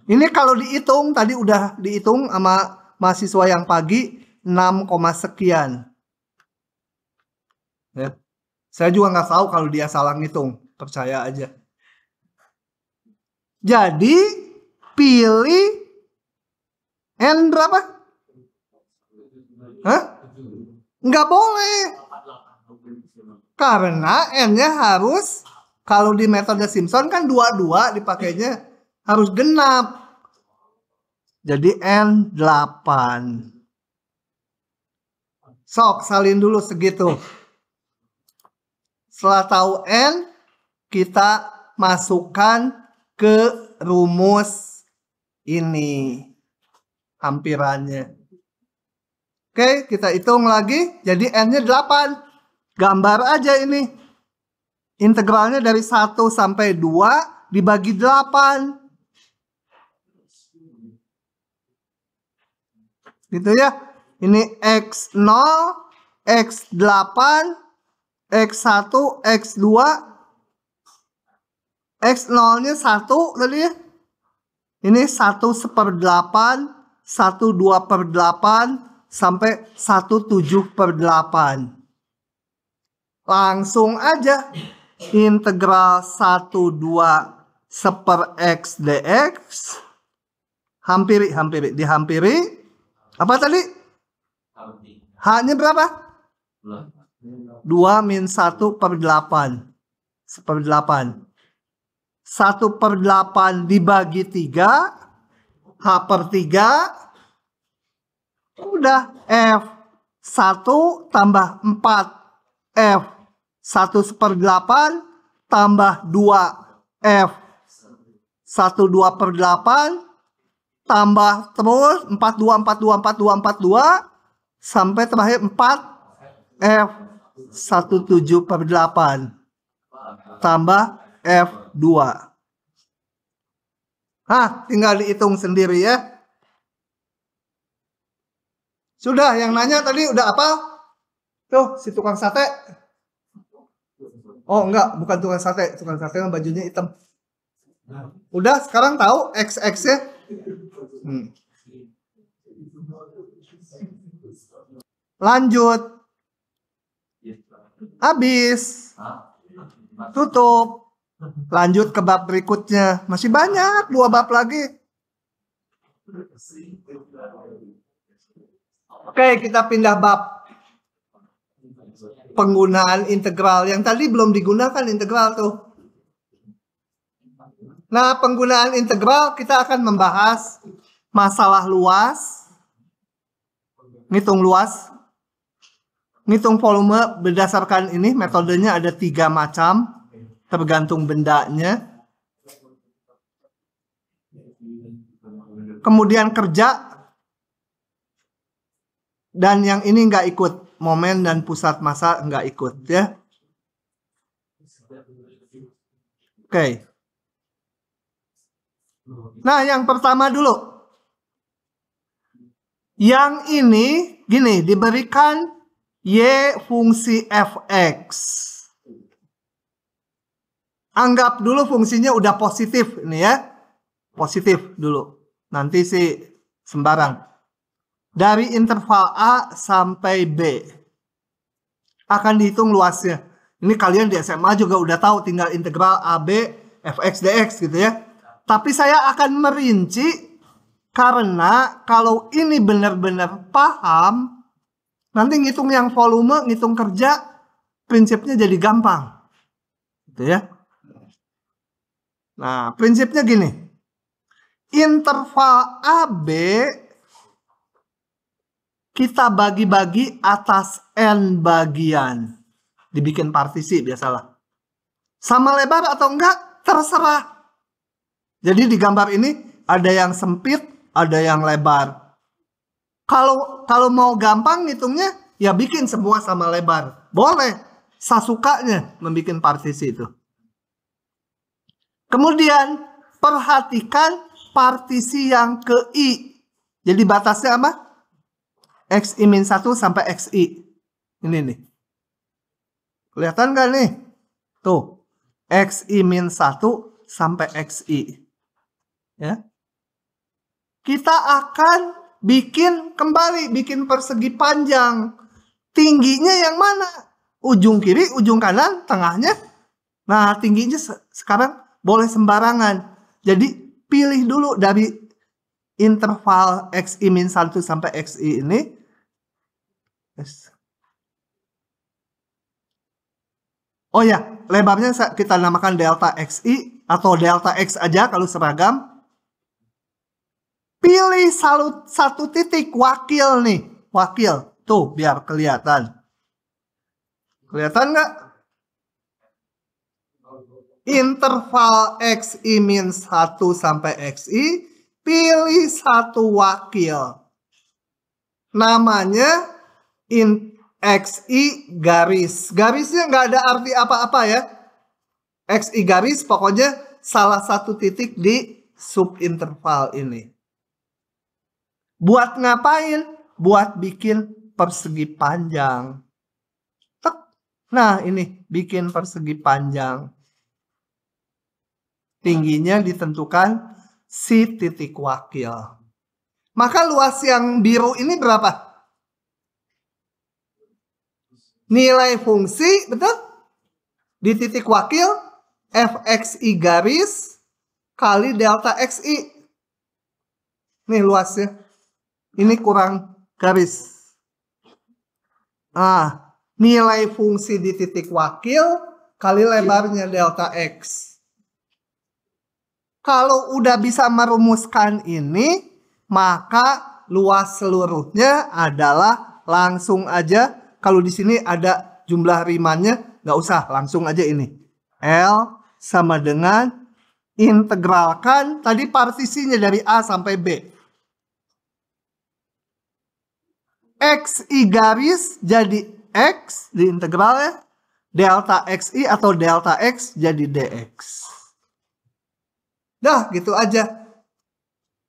Ini kalau dihitung, tadi udah dihitung sama mahasiswa yang pagi, 6, sekian. Ya. Saya juga nggak tahu kalau dia salah ngitung, percaya aja. Jadi, pilih N berapa? Hah? Nggak boleh. Karena N-nya harus, kalau di metode Simpson kan 22 dipakainya, harus genap. Jadi N 8. Sok, salin dulu segitu. Setelah tahu N, kita masukkan ke rumus ini. Hampirannya. Oke, kita hitung lagi. Jadi N-nya 8. Gambar aja ini. Integralnya dari 1 sampai 2 dibagi 8. Gitu ya. Ini X0, X8, X1, X2. X0-nya 1 tadi ya. Ini 1/8, 1/2/8, sampai 1/7/8. Langsung aja integral 1/2 dx. Hampiri, dihampiri. Apa tadi? H-nya berapa? 2 min 1/8. 1/8. 1/8 dibagi 3. H/3. Udah. F1 tambah 4. F 1/8 tambah 2. F 1/2/8 tambah terus 42 sampai terakhir 4. F 1/7/8 tambah F2. Tinggal dihitung sendiri ya. Sudah, yang nanya tadi udah apa? Tuh, si tukang sate. Oh, enggak, bukan tukang sate. Tukang sate yang bajunya hitam. Udah, sekarang tahu XX-nya? Lanjut. Habis. Tutup. Lanjut ke bab berikutnya. Masih banyak, 2 bab lagi. Oke, kita pindah bab. Penggunaan integral. Yang tadi belum digunakan integral tuh. Nah, penggunaan integral kita akan membahas masalah luas. Ngitung luas. Ngitung volume berdasarkan ini. Metodenya ada 3 macam. Tergantung bendanya. Kemudian kerja. Dan yang ini nggak ikut. Momen dan pusat massa nggak ikut ya. Oke. Nah, yang pertama dulu. Yang ini gini, diberikan Y fungsi fx. Anggap dulu fungsinya udah positif ini ya. Positif dulu. Nanti sih sembarang. Dari interval A sampai B. akan dihitung luasnya. Ini kalian di SMA juga udah tahu, tinggal integral AB fx dx gitu ya. Tapi saya akan merinci karena kalau ini benar-benar paham, nanti ngitung yang volume, ngitung kerja, prinsipnya jadi gampang. Gitu ya. Nah, prinsipnya gini. Interval AB kita bagi-bagi atas N bagian. Dibikin partisi biasalah. Sama lebar atau enggak, terserah. Jadi di gambar ini ada yang sempit, ada yang lebar. Kalau mau gampang ngitungnya, ya bikin semua sama lebar. Boleh, sasukanya membikin partisi itu. Kemudian perhatikan partisi yang ke I. Jadi batasnya apa? XI-1 sampai XI. Ini nih. Kelihatan gak nih? Tuh. XI-1 sampai XI. Ya. Kita akan bikin kembali. Bikin persegi panjang. Tingginya yang mana? Ujung kiri, ujung kanan, tengahnya. Nah, tingginya sekarang boleh sembarangan. Jadi pilih dulu dari interval XI-1 sampai XI ini. Oh ya, lebarnya kita namakan delta XI atau delta X aja kalau seragam. Pilih satu titik wakil nih. Wakil. Tuh, biar kelihatan. Kelihatan nggak? Interval XI-1 sampai XI. Pilih satu wakil. Namanya XI garis. Garisnya nggak ada arti apa-apa ya. XI garis pokoknya salah satu titik di subinterval ini. Buat ngapain? Buat bikin persegi panjang. Nah ini bikin persegi panjang. Tingginya ditentukan si titik wakil. Maka luas yang biru ini berapa? Nilai fungsi, betul? Di titik wakil, fxi garis kali delta xi. Nih luasnya. Ini kurang garis. Nah, nilai fungsi di titik wakil kali lebarnya delta x. Kalau udah bisa merumuskan ini, maka luas seluruhnya adalah langsung aja. Kalau di sini ada jumlah rimannya, nggak usah, langsung aja ini. L sama dengan integralkan tadi partisinya dari A sampai B. XI garis jadi X di integralnya. Delta XI atau delta X jadi DX. Dah gitu aja.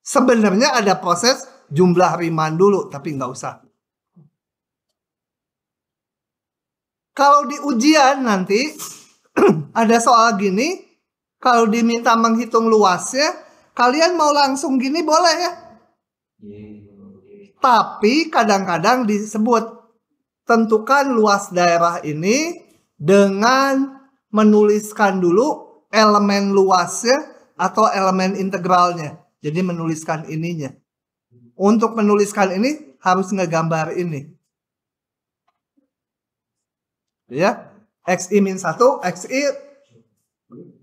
Sebenarnya ada proses jumlah riman dulu, tapi nggak usah. Kalau di ujian nanti ada soal gini, kalau diminta menghitung luasnya, kalian mau langsung gini boleh ya. Tapi kadang-kadang disebut tentukan luas daerah ini dengan menuliskan dulu elemen luasnya atau elemen integralnya. Jadi menuliskan ininya. Untuk menuliskan ini harus ngegambar ini. Ya, XI-1,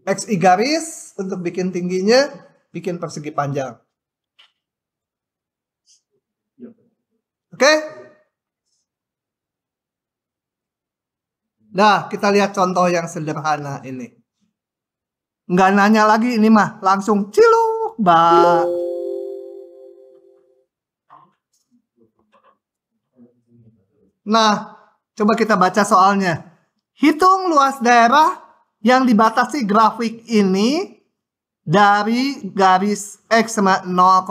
XI garis untuk bikin tingginya, bikin persegi panjang. Oke? Nah, kita lihat contoh yang sederhana ini. Nggak nanya lagi ini mah, langsung ciluk, Mbak. Nah, coba kita baca soalnya. Hitung luas daerah yang dibatasi grafik ini dari garis X sama 0,2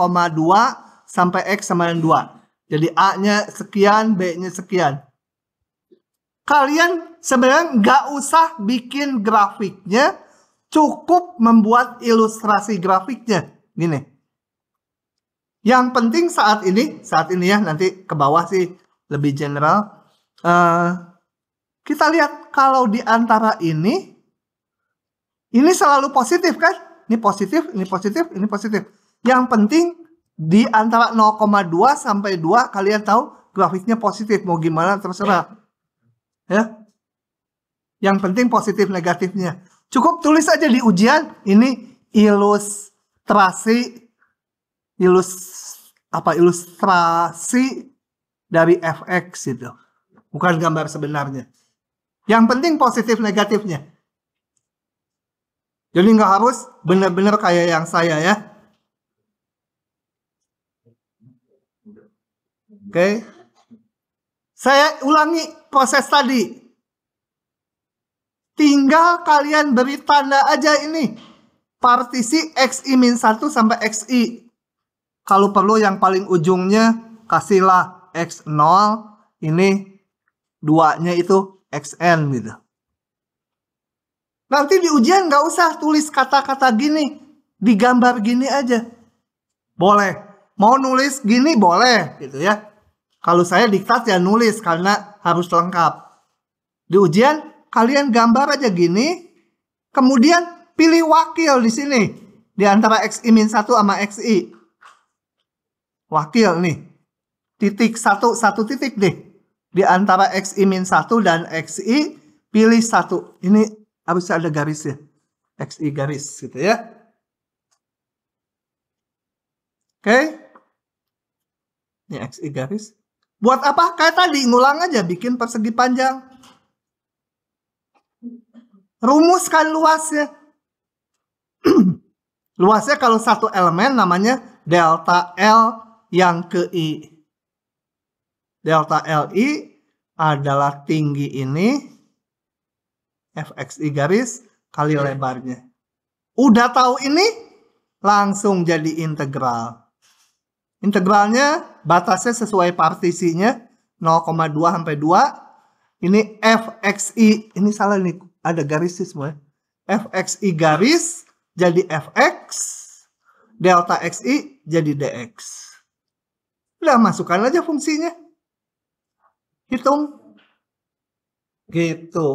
sampai X sama 2. Jadi A-nya sekian, B-nya sekian. Kalian sebenarnya nggak usah bikin grafiknya, cukup membuat ilustrasi grafiknya. Gini. Yang penting saat ini ya, nanti ke bawah sih lebih general. Kita lihat kalau di antara ini selalu positif kan? Ini positif, ini positif, ini positif. Yang penting di antara 0,2 sampai 2 kalian tahu grafiknya positif. Mau gimana terserah. Ya. Yang penting positif negatifnya. Cukup tulis aja di ujian ini ilustrasi dari fx itu. Bukan gambar sebenarnya. Yang penting positif negatifnya. Jadi nggak harus benar-benar kayak yang saya ya. Oke. Saya ulangi proses tadi. Tinggal kalian beri tanda aja ini. Partisi XI-1 sampai XI. Kalau perlu yang paling ujungnya kasihlah X0. Ini 2-nya itu XN gitu. Nanti di ujian nggak usah tulis kata-kata gini. Digambar gini aja. Boleh. Mau nulis gini boleh gitu ya. Kalau saya diktat ya nulis karena harus lengkap. Di ujian kalian gambar aja gini. Kemudian pilih wakil di sini. Di antara XI-1 sama XI. Wakil nih. Titik satu titik deh. Di antara XI-1 dan XI pilih 1. Ini harus ada garis ya. XI garis gitu ya. Oke. Ini XI garis. Buat apa? Kayak tadi ngulang aja bikin persegi panjang. Rumuskan luasnya. Luasnya kalau satu elemen namanya delta L yang ke I. Delta LI adalah tinggi ini. Fxi garis kali lebarnya. Udah tahu ini, langsung jadi integral. Integralnya batasnya sesuai partisinya 0,2 sampai 2. Ini Fxi, ini salah nih, ada garisnya semua. Fxi garis jadi Fx, delta xi jadi dx. Udah masukkan aja fungsinya. Hitung. Gitu.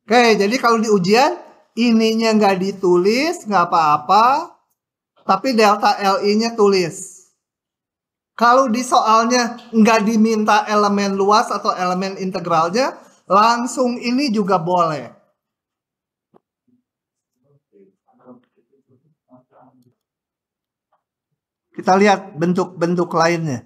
Oke, jadi kalau di ujian ininya nggak ditulis, nggak apa-apa, tapi delta LI-nya tulis. Kalau di soalnya nggak diminta elemen luas atau elemen integralnya, langsung ini juga boleh. Kita lihat bentuk-bentuk lainnya.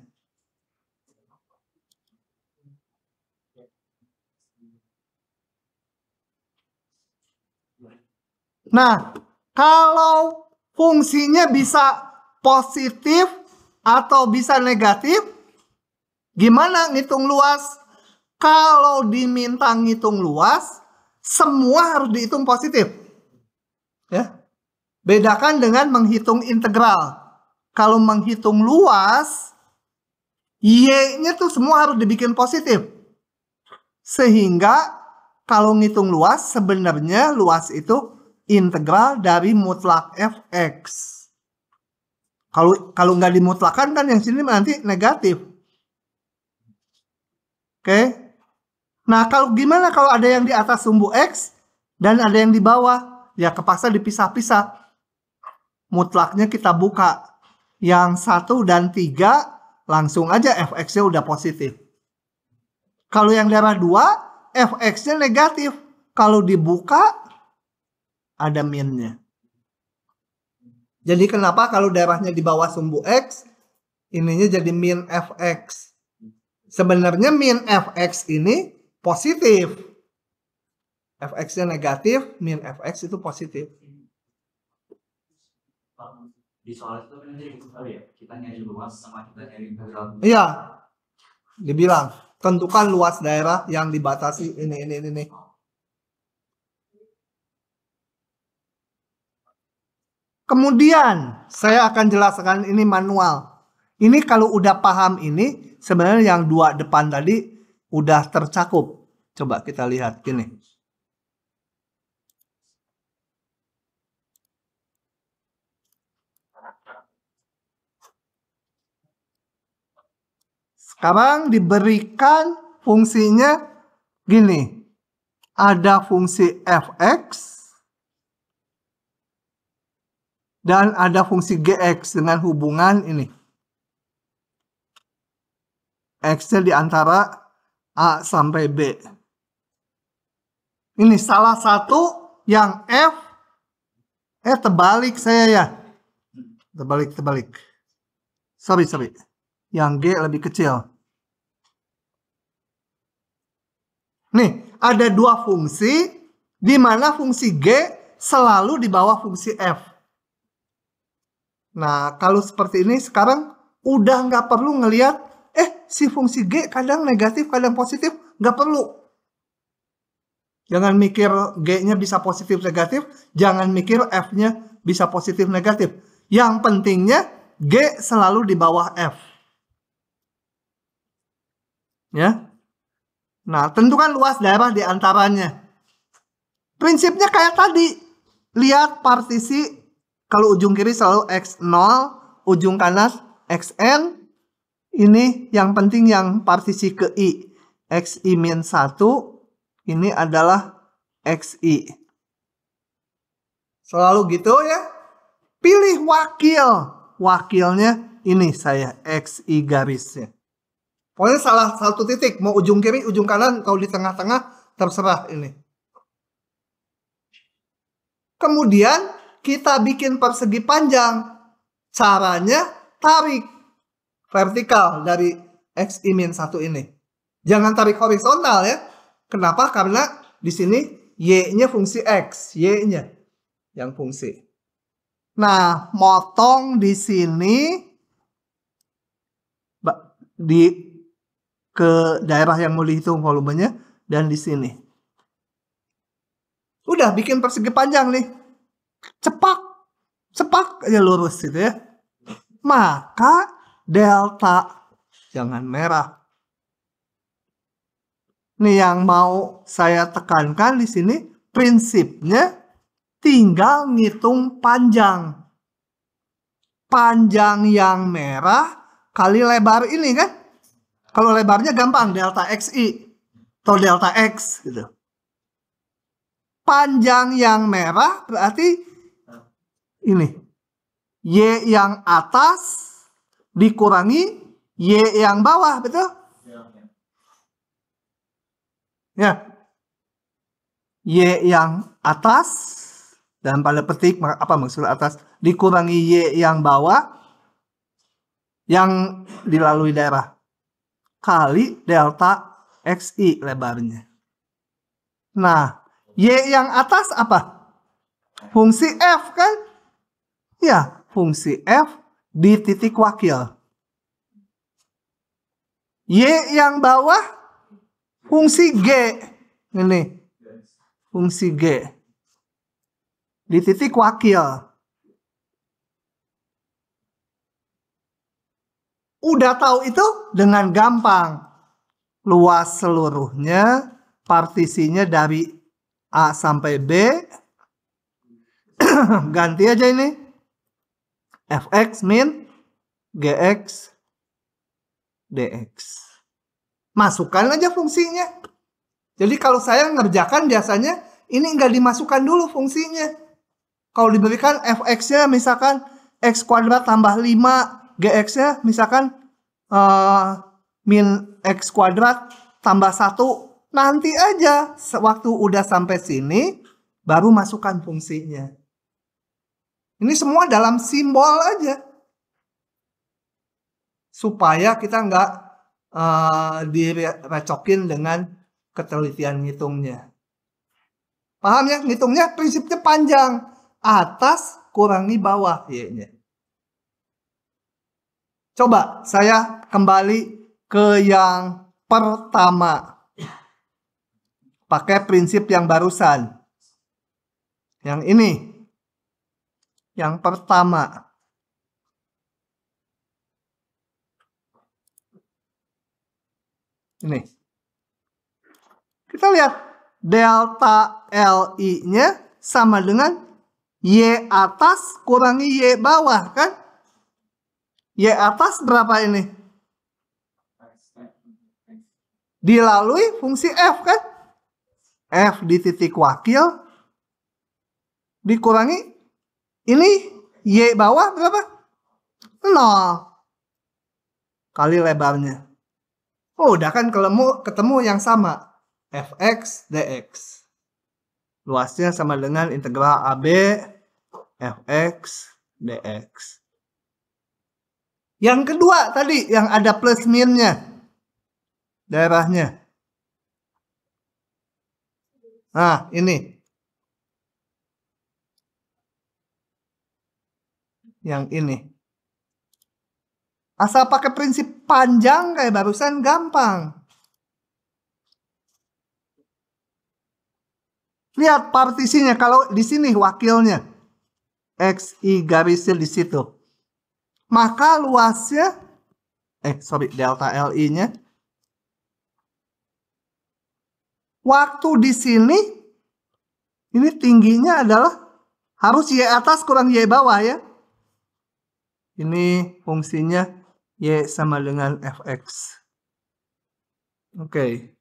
Nah, kalau fungsinya bisa positif atau bisa negatif, gimana ngitung luas? Kalau diminta ngitung luas, semua harus dihitung positif. Ya. Bedakan dengan menghitung integral. Kalau menghitung luas, Y-nya tuh semua harus dibikin positif. Sehingga kalau ngitung luas, sebenarnya luas itu integral dari mutlak fx. Kalau nggak dimutlakan kan yang sini nanti negatif. Oke. Nah, kalau gimana kalau ada yang di atas sumbu x dan ada yang di bawah? Ya kepaksa dipisah-pisah. Mutlaknya kita buka. Yang 1 dan 3 langsung aja fx-nya udah positif. Kalau yang daerah 2, fx-nya negatif. Kalau dibuka ada minnya. Jadi kenapa kalau daerahnya di bawah sumbu X, ininya jadi min Fx. Sebenarnya min Fx ini positif. Fx-nya negatif, min Fx itu positif. Di soal itu kan ya, kita nyari luas sama kita nyari integral. Iya, dibilang tentukan luas daerah yang dibatasi ini. Kemudian saya akan jelaskan ini manual. Ini kalau udah paham ini, sebenarnya yang 2 depan tadi udah tercakup. Coba kita lihat gini. Sekarang diberikan fungsinya Gini, ada fungsi fx dan ada fungsi gx dengan hubungan ini. X-nya di antara A sampai B. Ini salah satu yang F. Terbalik saya ya. Terbalik. Sorry. Yang G lebih kecil. Nih, ada dua fungsi, di mana fungsi G selalu di bawah fungsi F. Nah, kalau seperti ini sekarang udah nggak perlu ngelihat si fungsi G kadang negatif, kadang positif. Nggak perlu. Jangan mikir G-nya bisa positif negatif. Jangan mikir F-nya bisa positif negatif. Yang pentingnya G selalu di bawah F. Ya. Nah, tentukan luas daerah di antaranya. Prinsipnya kayak tadi. Lihat partisi. Kalau ujung kiri selalu X0. Ujung kanan XN. Ini yang penting yang partisi ke I. XI-1. Ini adalah XI. Selalu gitu ya. Pilih wakil. Wakilnya ini saya. XI garisnya. Pokoknya salah satu titik. Mau ujung kiri, ujung kanan. Kalau di tengah-tengah terserah ini. Kemudian kita bikin persegi panjang. Caranya tarik vertikal dari XI-1 ini. Jangan tarik horizontal ya. Kenapa? Karena di sini Y-nya fungsi X. Y-nya yang fungsi. Nah, motong di sini ke daerah yang mau dihitung volumenya dan di sini. Udah bikin persegi panjang nih. Cepak aja lurus gitu ya. Maka delta, jangan merah. Nih yang mau saya tekankan di sini, prinsipnya tinggal ngitung panjang. Panjang yang merah kali lebar ini kan. Kalau lebarnya gampang, delta XI atau delta X gitu. Panjang yang merah berarti ini. Y yang atas dikurangi Y yang bawah, betul? Ya. Y yang atas, dan pada petik, apa maksud atas? Dikurangi Y yang bawah, yang dilalui daerah. Kali delta XI lebarnya. Nah, Y yang atas apa? Fungsi F kan? Ya, fungsi F di titik wakil. Y yang bawah fungsi G. Ini fungsi G di titik wakil. Udah tahu itu dengan gampang. Luas seluruhnya, partisinya dari A sampai B. Ganti aja ini. Fx min Gx dx. Masukkan aja fungsinya. Jadi kalau saya ngerjakan biasanya ini nggak dimasukkan dulu fungsinya. Kalau diberikan fx-nya misalkan x kuadrat tambah 5, gx-nya misalkan min x kuadrat tambah 1. Nanti aja waktu udah sampai sini baru masukkan fungsinya. Ini semua dalam simbol aja. Supaya kita nggak direcokin dengan ketelitian ngitungnya. Paham ya? Ngitungnya prinsipnya panjang. Atas kurangi bawah Y-nya. Coba saya kembali ke yang pertama. Pakai prinsip yang barusan. Yang ini. Yang pertama. Ini. Kita lihat delta LI-nya sama dengan Y atas kurangi Y bawah kan? Y atas berapa ini? Dilalui fungsi F kan? F di titik wakil dikurangi ini Y bawah berapa? 0 kali lebarnya. Oh, udah kan ketemu yang sama. Fx dx. Luasnya sama dengan integral AB Fx dx. Yang kedua tadi yang ada plus minusnya. Daerahnya. Nah, ini. Yang ini. Asal pakai prinsip panjang kayak barusan gampang. Lihat partisinya kalau di sini wakilnya. XI garisnya di situ. Maka luasnya delta LI-nya waktu di sini ini tingginya adalah harus Y atas kurang Y bawah ya. Ini fungsinya Y sama dengan Fx. Oke.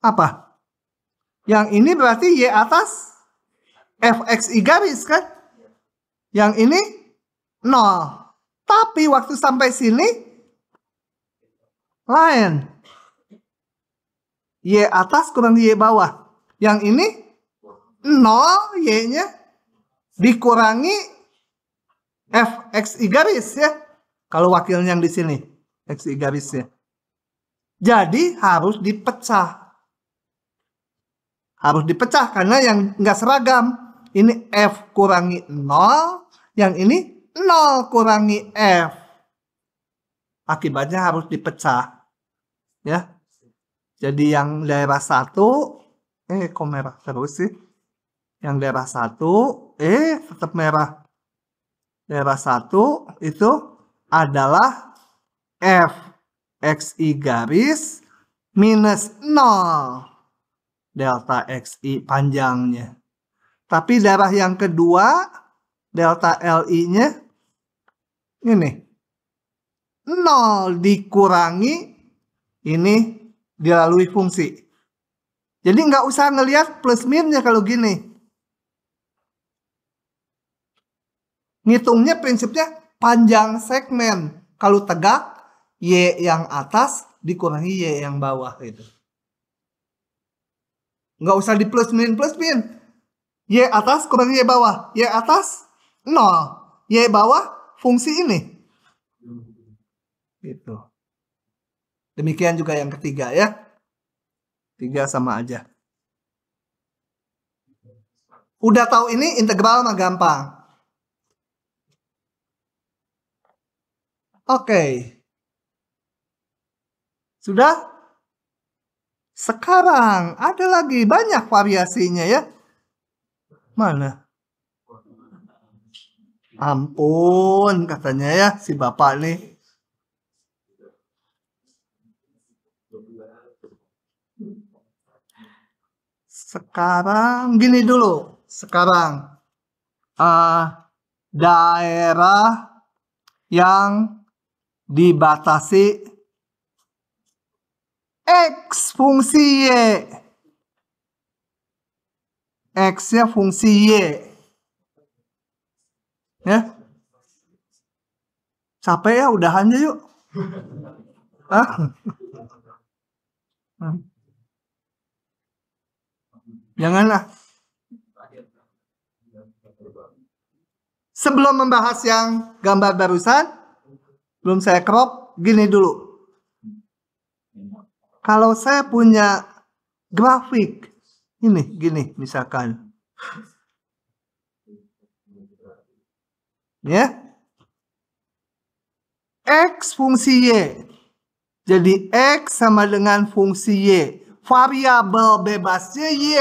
Apa? Yang ini berarti Y atas Fxi garis kan? Yang ini 0. Tapi waktu sampai sini lain. Y atas kurang Y bawah. Yang ini 0 Y-nya dikurangi Fxi garis ya. Kalau wakilnya yang di sini Xi garisnya. Jadi harus dipecah. Harus dipecah karena yang nggak seragam. Ini F kurangi 0. Yang ini 0 kurangi F. Akibatnya harus dipecah. Ya. Jadi yang daerah 1. Kok merah terus sih? Yang daerah 1. Tetap merah. Daerah 1 itu adalah F Xi garis minus 0. Delta Xi panjangnya. Tapi daerah yang kedua, delta Li-nya ini 0 dikurangi ini dilalui fungsi. Jadi nggak usah ngelihat plus minusnya kalau gini. Ngitungnya prinsipnya panjang segmen. Kalau tegak, Y yang atas dikurangi Y yang bawah gitu. Nggak usah di plus min. Y atas kurang Y bawah. Y atas 0. Y bawah fungsi ini. Gitu. Demikian juga yang ketiga ya. 3 sama aja. Udah tahu ini integral mah gampang. Oke. Sudah? Sekarang ada lagi banyak variasinya ya. Mana? Ampun katanya ya si bapak nih. Sekarang gini dulu. Sekarang daerah yang dibatasi X fungsi Y. X-nya fungsi Y. Ya. Capek ya, udahan aja yuk. Janganlah. Sebelum membahas yang gambar barusan, belum saya crop, gini dulu. Kalau saya punya grafik, ini gini misalkan. Ya. X fungsi Y. Jadi X sama dengan fungsi Y. Variabel bebasnya Y.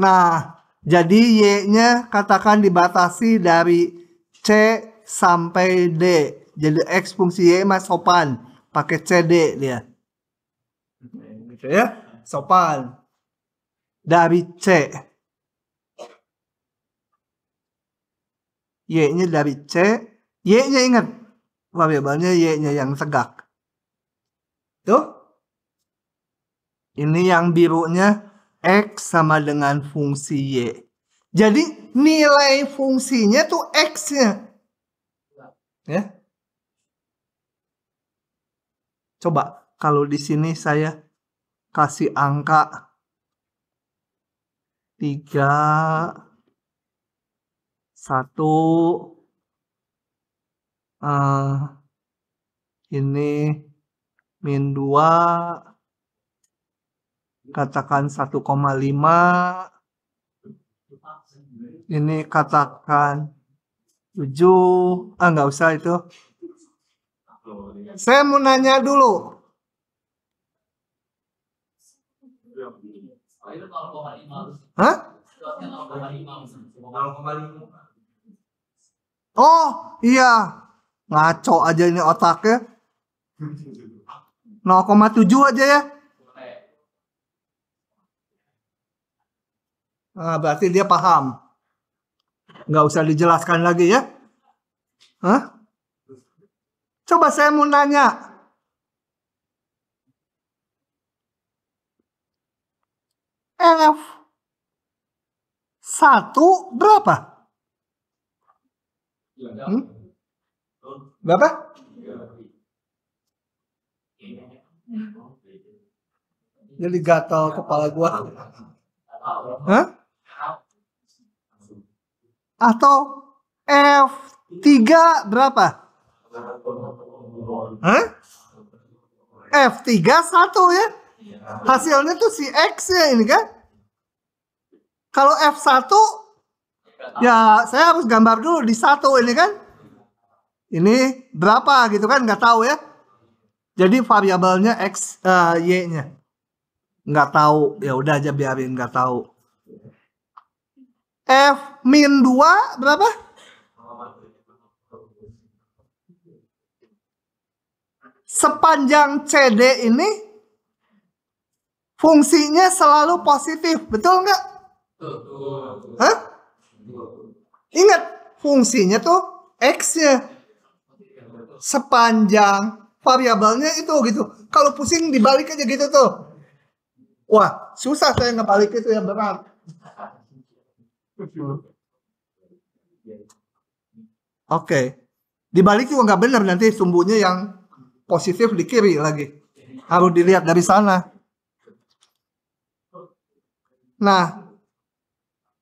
Nah, jadi Y-nya katakan dibatasi dari C sampai D. Jadi X fungsi Y mah sopan. Pakai CD dia. Gitu ya. Sopan. Dari C. Y-nya dari C. Y-nya ingat. Variabelnya Y-nya yang tegak. Tuh. Ini yang birunya X sama dengan fungsi Y. Jadi nilai fungsinya tuh X-nya. Ya. Coba kalau di sini saya kasih angka 3, 1, ini min 2, katakan 1,5, ini katakan 7, nggak usah itu. Saya mau nanya dulu. Hah? Oh iya, ngaco aja ini otaknya. 0,7 aja ya. Nah, berarti dia paham. Nggak usah dijelaskan lagi ya. Hah? Coba saya mau nanya. F1 berapa? Berapa? Jadi gatal kepala gua. Hah? Atau F3 berapa? Hah? F3 1 ya. Hasilnya tuh si X ya ini kan. Kalau F1 ya saya harus gambar dulu di 1 ini kan. Ini berapa gitu kan, nggak tahu ya. Jadi variabelnya X, Y-nya. Nggak tahu, ya udah aja biarin nggak tahu. F-2 berapa? Sepanjang CD ini fungsinya selalu positif, betul nggak? Hah? Ingat, fungsinya tuh X-nya. Sepanjang variabelnya itu gitu. Kalau pusing dibalik aja gitu tuh. Wah, susah saya ngebalik itu ya, berat. Oke. Dibalik juga nggak benar, nanti sumbunya yang positif di kiri lagi. Harus dilihat dari sana. Nah,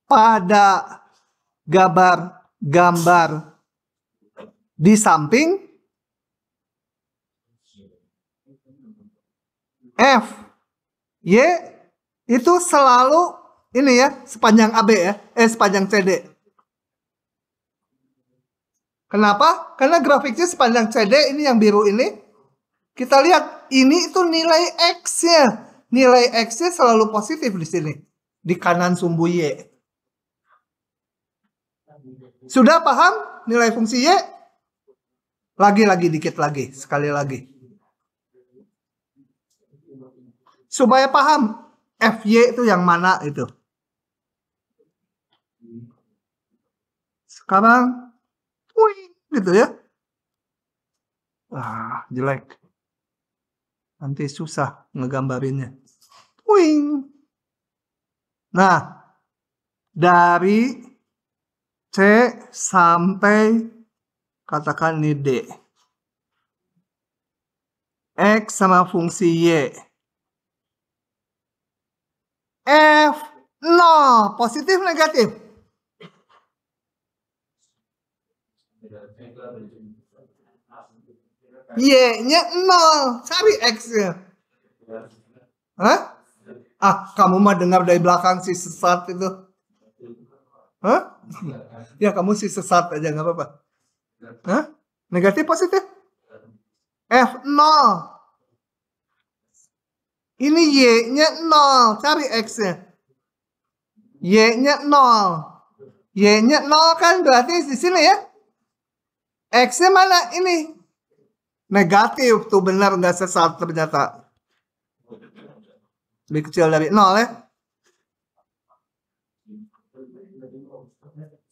pada gambar di samping F, Y itu selalu ini ya, sepanjang AB ya, sepanjang CD. Kenapa? Karena grafiknya sepanjang CD ini yang biru ini. Kita lihat ini itu nilai X-nya. Nilai X-nya selalu positif di sini. Di kanan sumbu Y. Sudah paham nilai fungsi Y? Lagi dikit lagi, sekali lagi. Supaya paham FY itu yang mana itu. Sekarang gitu ya. Jelek. Nanti susah ngegambarinnya. Nah, dari C sampai katakan ini D. X sama fungsi Y. F0 positif negatif? Y-nya 0. Cari X-nya. Hah? Kamu mah dengar dari belakang si sesat itu. Hah? Ya kamu si sesat aja nggak apa-apa. Hah? Negatif positif? F0. Ini Y-nya 0. Cari X-nya. Y-nya 0. Y-nya 0 kan berarti di sini ya. X-nya mana? Ini. Negatif. Tuh benar nggak sesat ternyata. Lebih kecil dari 0 ya.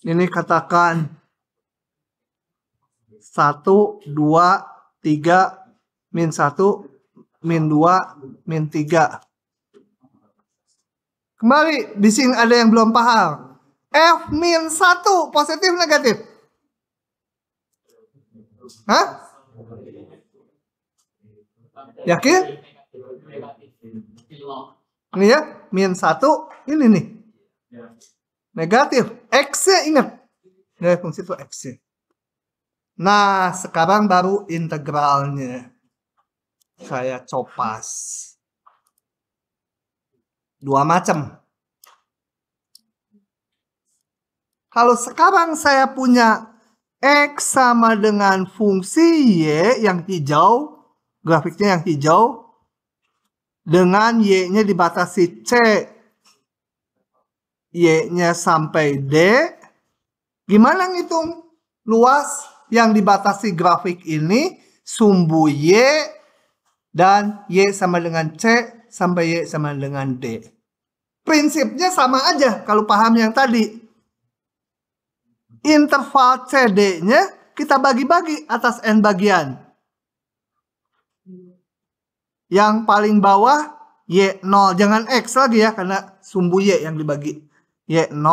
Ini katakan 1, 2, 3, min 1, min 2, min 3. Kembali, di sini ada yang belum paham. F-1 positif negatif? Hah? Yakin? Ini ya, -1 ini nih. Negatif. X-nya ingat. Nilai fungsi itu X-nya. Nah, sekarang baru integralnya. Saya copas. Dua macam. Kalau sekarang saya punya X sama dengan fungsi Y yang hijau, grafiknya yang hijau, dengan Y-nya dibatasi C, Y-nya sampai D, gimana ngitung luas yang dibatasi grafik ini, sumbu Y, dan Y sama dengan C, sampai Y sama dengan D. Prinsipnya sama aja kalau paham yang tadi. Interval CD-nya kita bagi-bagi atas N bagian. Yang paling bawah Y0, jangan X lagi ya, karena sumbu Y yang dibagi. Y0,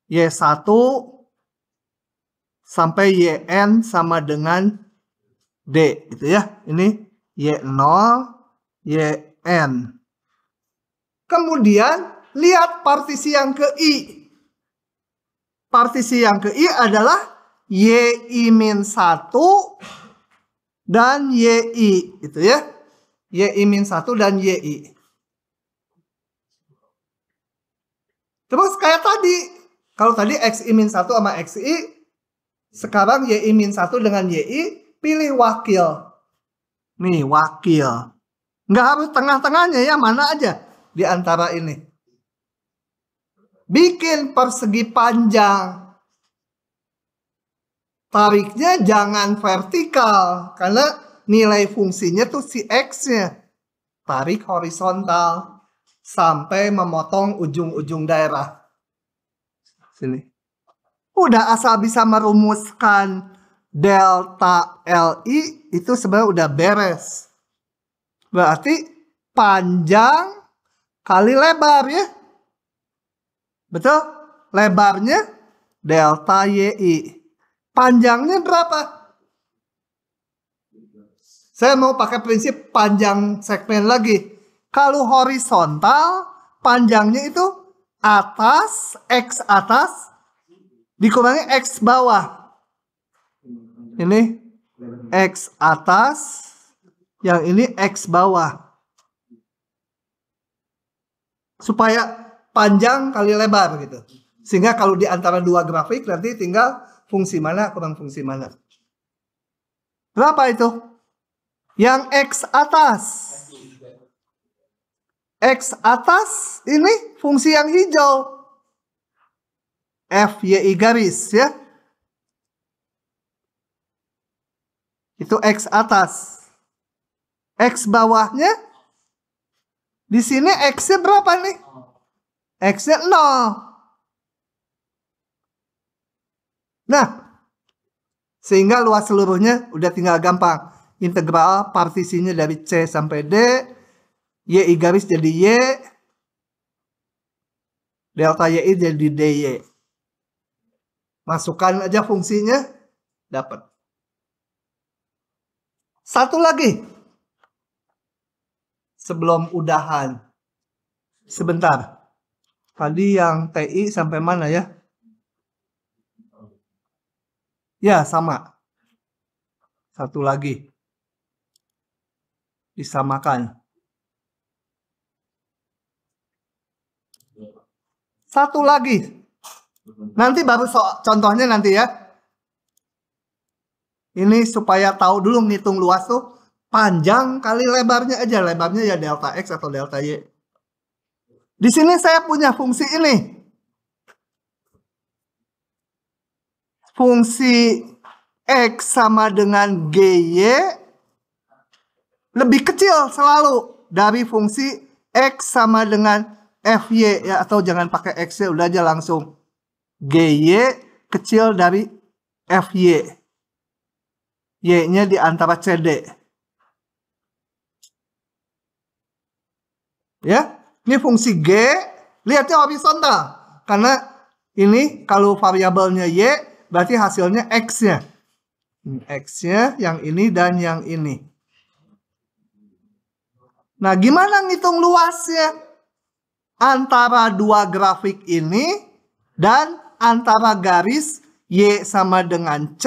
Y1, sampai YN sama dengan D. Gitu ya. Ini Y0, YN. Kemudian lihat partisi yang ke I. Partisi yang ke I adalah YI-1 dan YI. Gitu ya. YI-1 dan YI. Terus kayak tadi. Kalau tadi XI-1 sama XI. Sekarang YI-1 dengan YI. Pilih wakil. Nih wakil. Nggak harus tengah-tengahnya ya. Mana aja di antara ini. Bikin persegi panjang. Tariknya jangan vertikal. Karena nilai fungsinya tuh si X-nya. Tarik horizontal. Sampai memotong ujung-ujung daerah. Sini. Udah asal bisa merumuskan delta LI. Itu sebenarnya udah beres. Berarti panjang kali lebar ya. Betul? Lebarnya delta YI. Panjangnya berapa? Saya mau pakai prinsip panjang segmen lagi. Kalau horizontal, panjangnya itu atas, X atas, dikurangi X bawah. Ini X atas, yang ini X bawah. Supaya panjang kali lebar gitu. Sehingga kalau di antara dua grafik nanti tinggal fungsi mana kurang fungsi mana. Berapa itu? Yang X atas. X atas ini fungsi yang hijau. FYI garis ya. Itu X atas. X bawahnya. Di sini X-nya berapa nih? X-nya 0. Nah, sehingga luas seluruhnya udah tinggal gampang. Integral partisinya dari C sampai D. YI garis jadi Y. Delta YI jadi DY. Masukkan aja fungsinya. Dapat. Satu lagi. Sebelum udahan. Sebentar. Tadi yang TI sampai mana ya? Ya, sama. Satu lagi. Disamakan. Satu lagi. Nanti baru contohnya nanti ya. Ini supaya tahu dulu ngitung luas tuh. Panjang kali lebarnya aja. Lebarnya ya delta X atau delta Y. Di sini saya punya fungsi ini. Fungsi X sama dengan GY lebih kecil selalu dari fungsi X sama dengan FY ya, atau jangan pakai X ya, udah aja langsung GY kecil dari FY. Y-nya di antara CD. Ya. Ini fungsi G, lihatnya horizontal. Karena ini kalau variabelnya Y, berarti hasilnya X-nya. X-nya yang ini dan yang ini. Nah, gimana ngitung luasnya? Antara dua grafik ini dan antara garis Y sama dengan C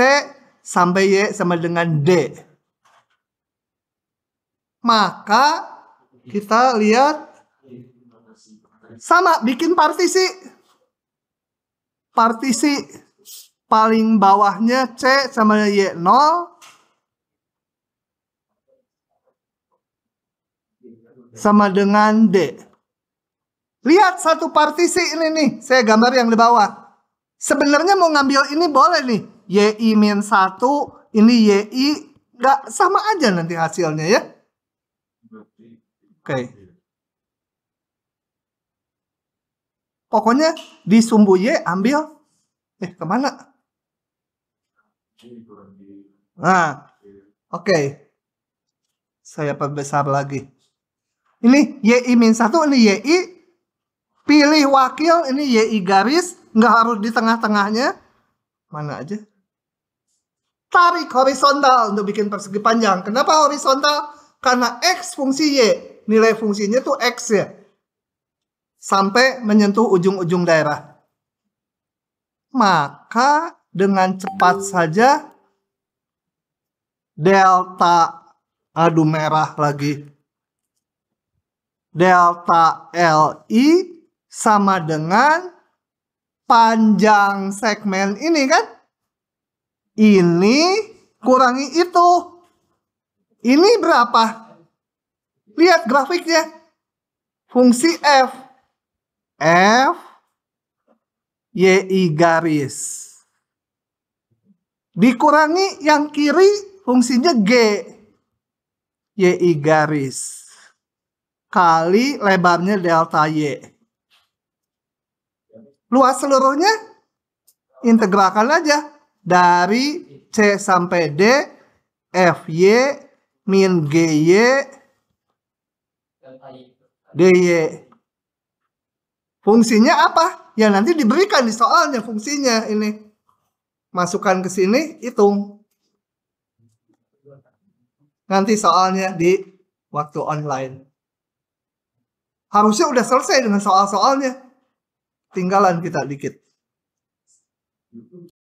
sampai Y sama dengan D. Maka kita lihat sama, bikin partisi. Partisi paling bawahnya C sama Y 0. Sama dengan D. Lihat satu partisi ini nih. Saya gambar yang di bawah. Sebenarnya mau ngambil ini boleh nih. YI-1, ini YI. Nggak sama aja nanti hasilnya ya. Oke. Pokoknya di sumbu Y ambil. Kemana? Nah, oke. Saya perbesar lagi. Ini YI-1, ini YI. Pilih wakil, ini YI garis. Nggak harus di tengah-tengahnya. Mana aja. Tarik horizontal untuk bikin persegi panjang. Kenapa horizontal? Karena X fungsi Y. Nilai fungsinya tuh X ya. Sampai menyentuh ujung-ujung daerah. Maka dengan cepat saja delta, aduh merah lagi. Delta LI sama dengan panjang segmen ini kan? Ini kurangi itu. Ini berapa? Lihat grafiknya. Fungsi F. F YI garis. Dikurangi yang kiri fungsinya G. YI garis. Kali lebarnya delta Y. Luas seluruhnya integralkan aja. Dari C sampai D. FY min GY DY. Fungsinya apa? Ya nanti diberikan di soalnya fungsinya ini. Masukkan ke sini, hitung. Nanti soalnya di waktu online. Harusnya udah selesai dengan soal-soalnya. Tinggalan kita dikit.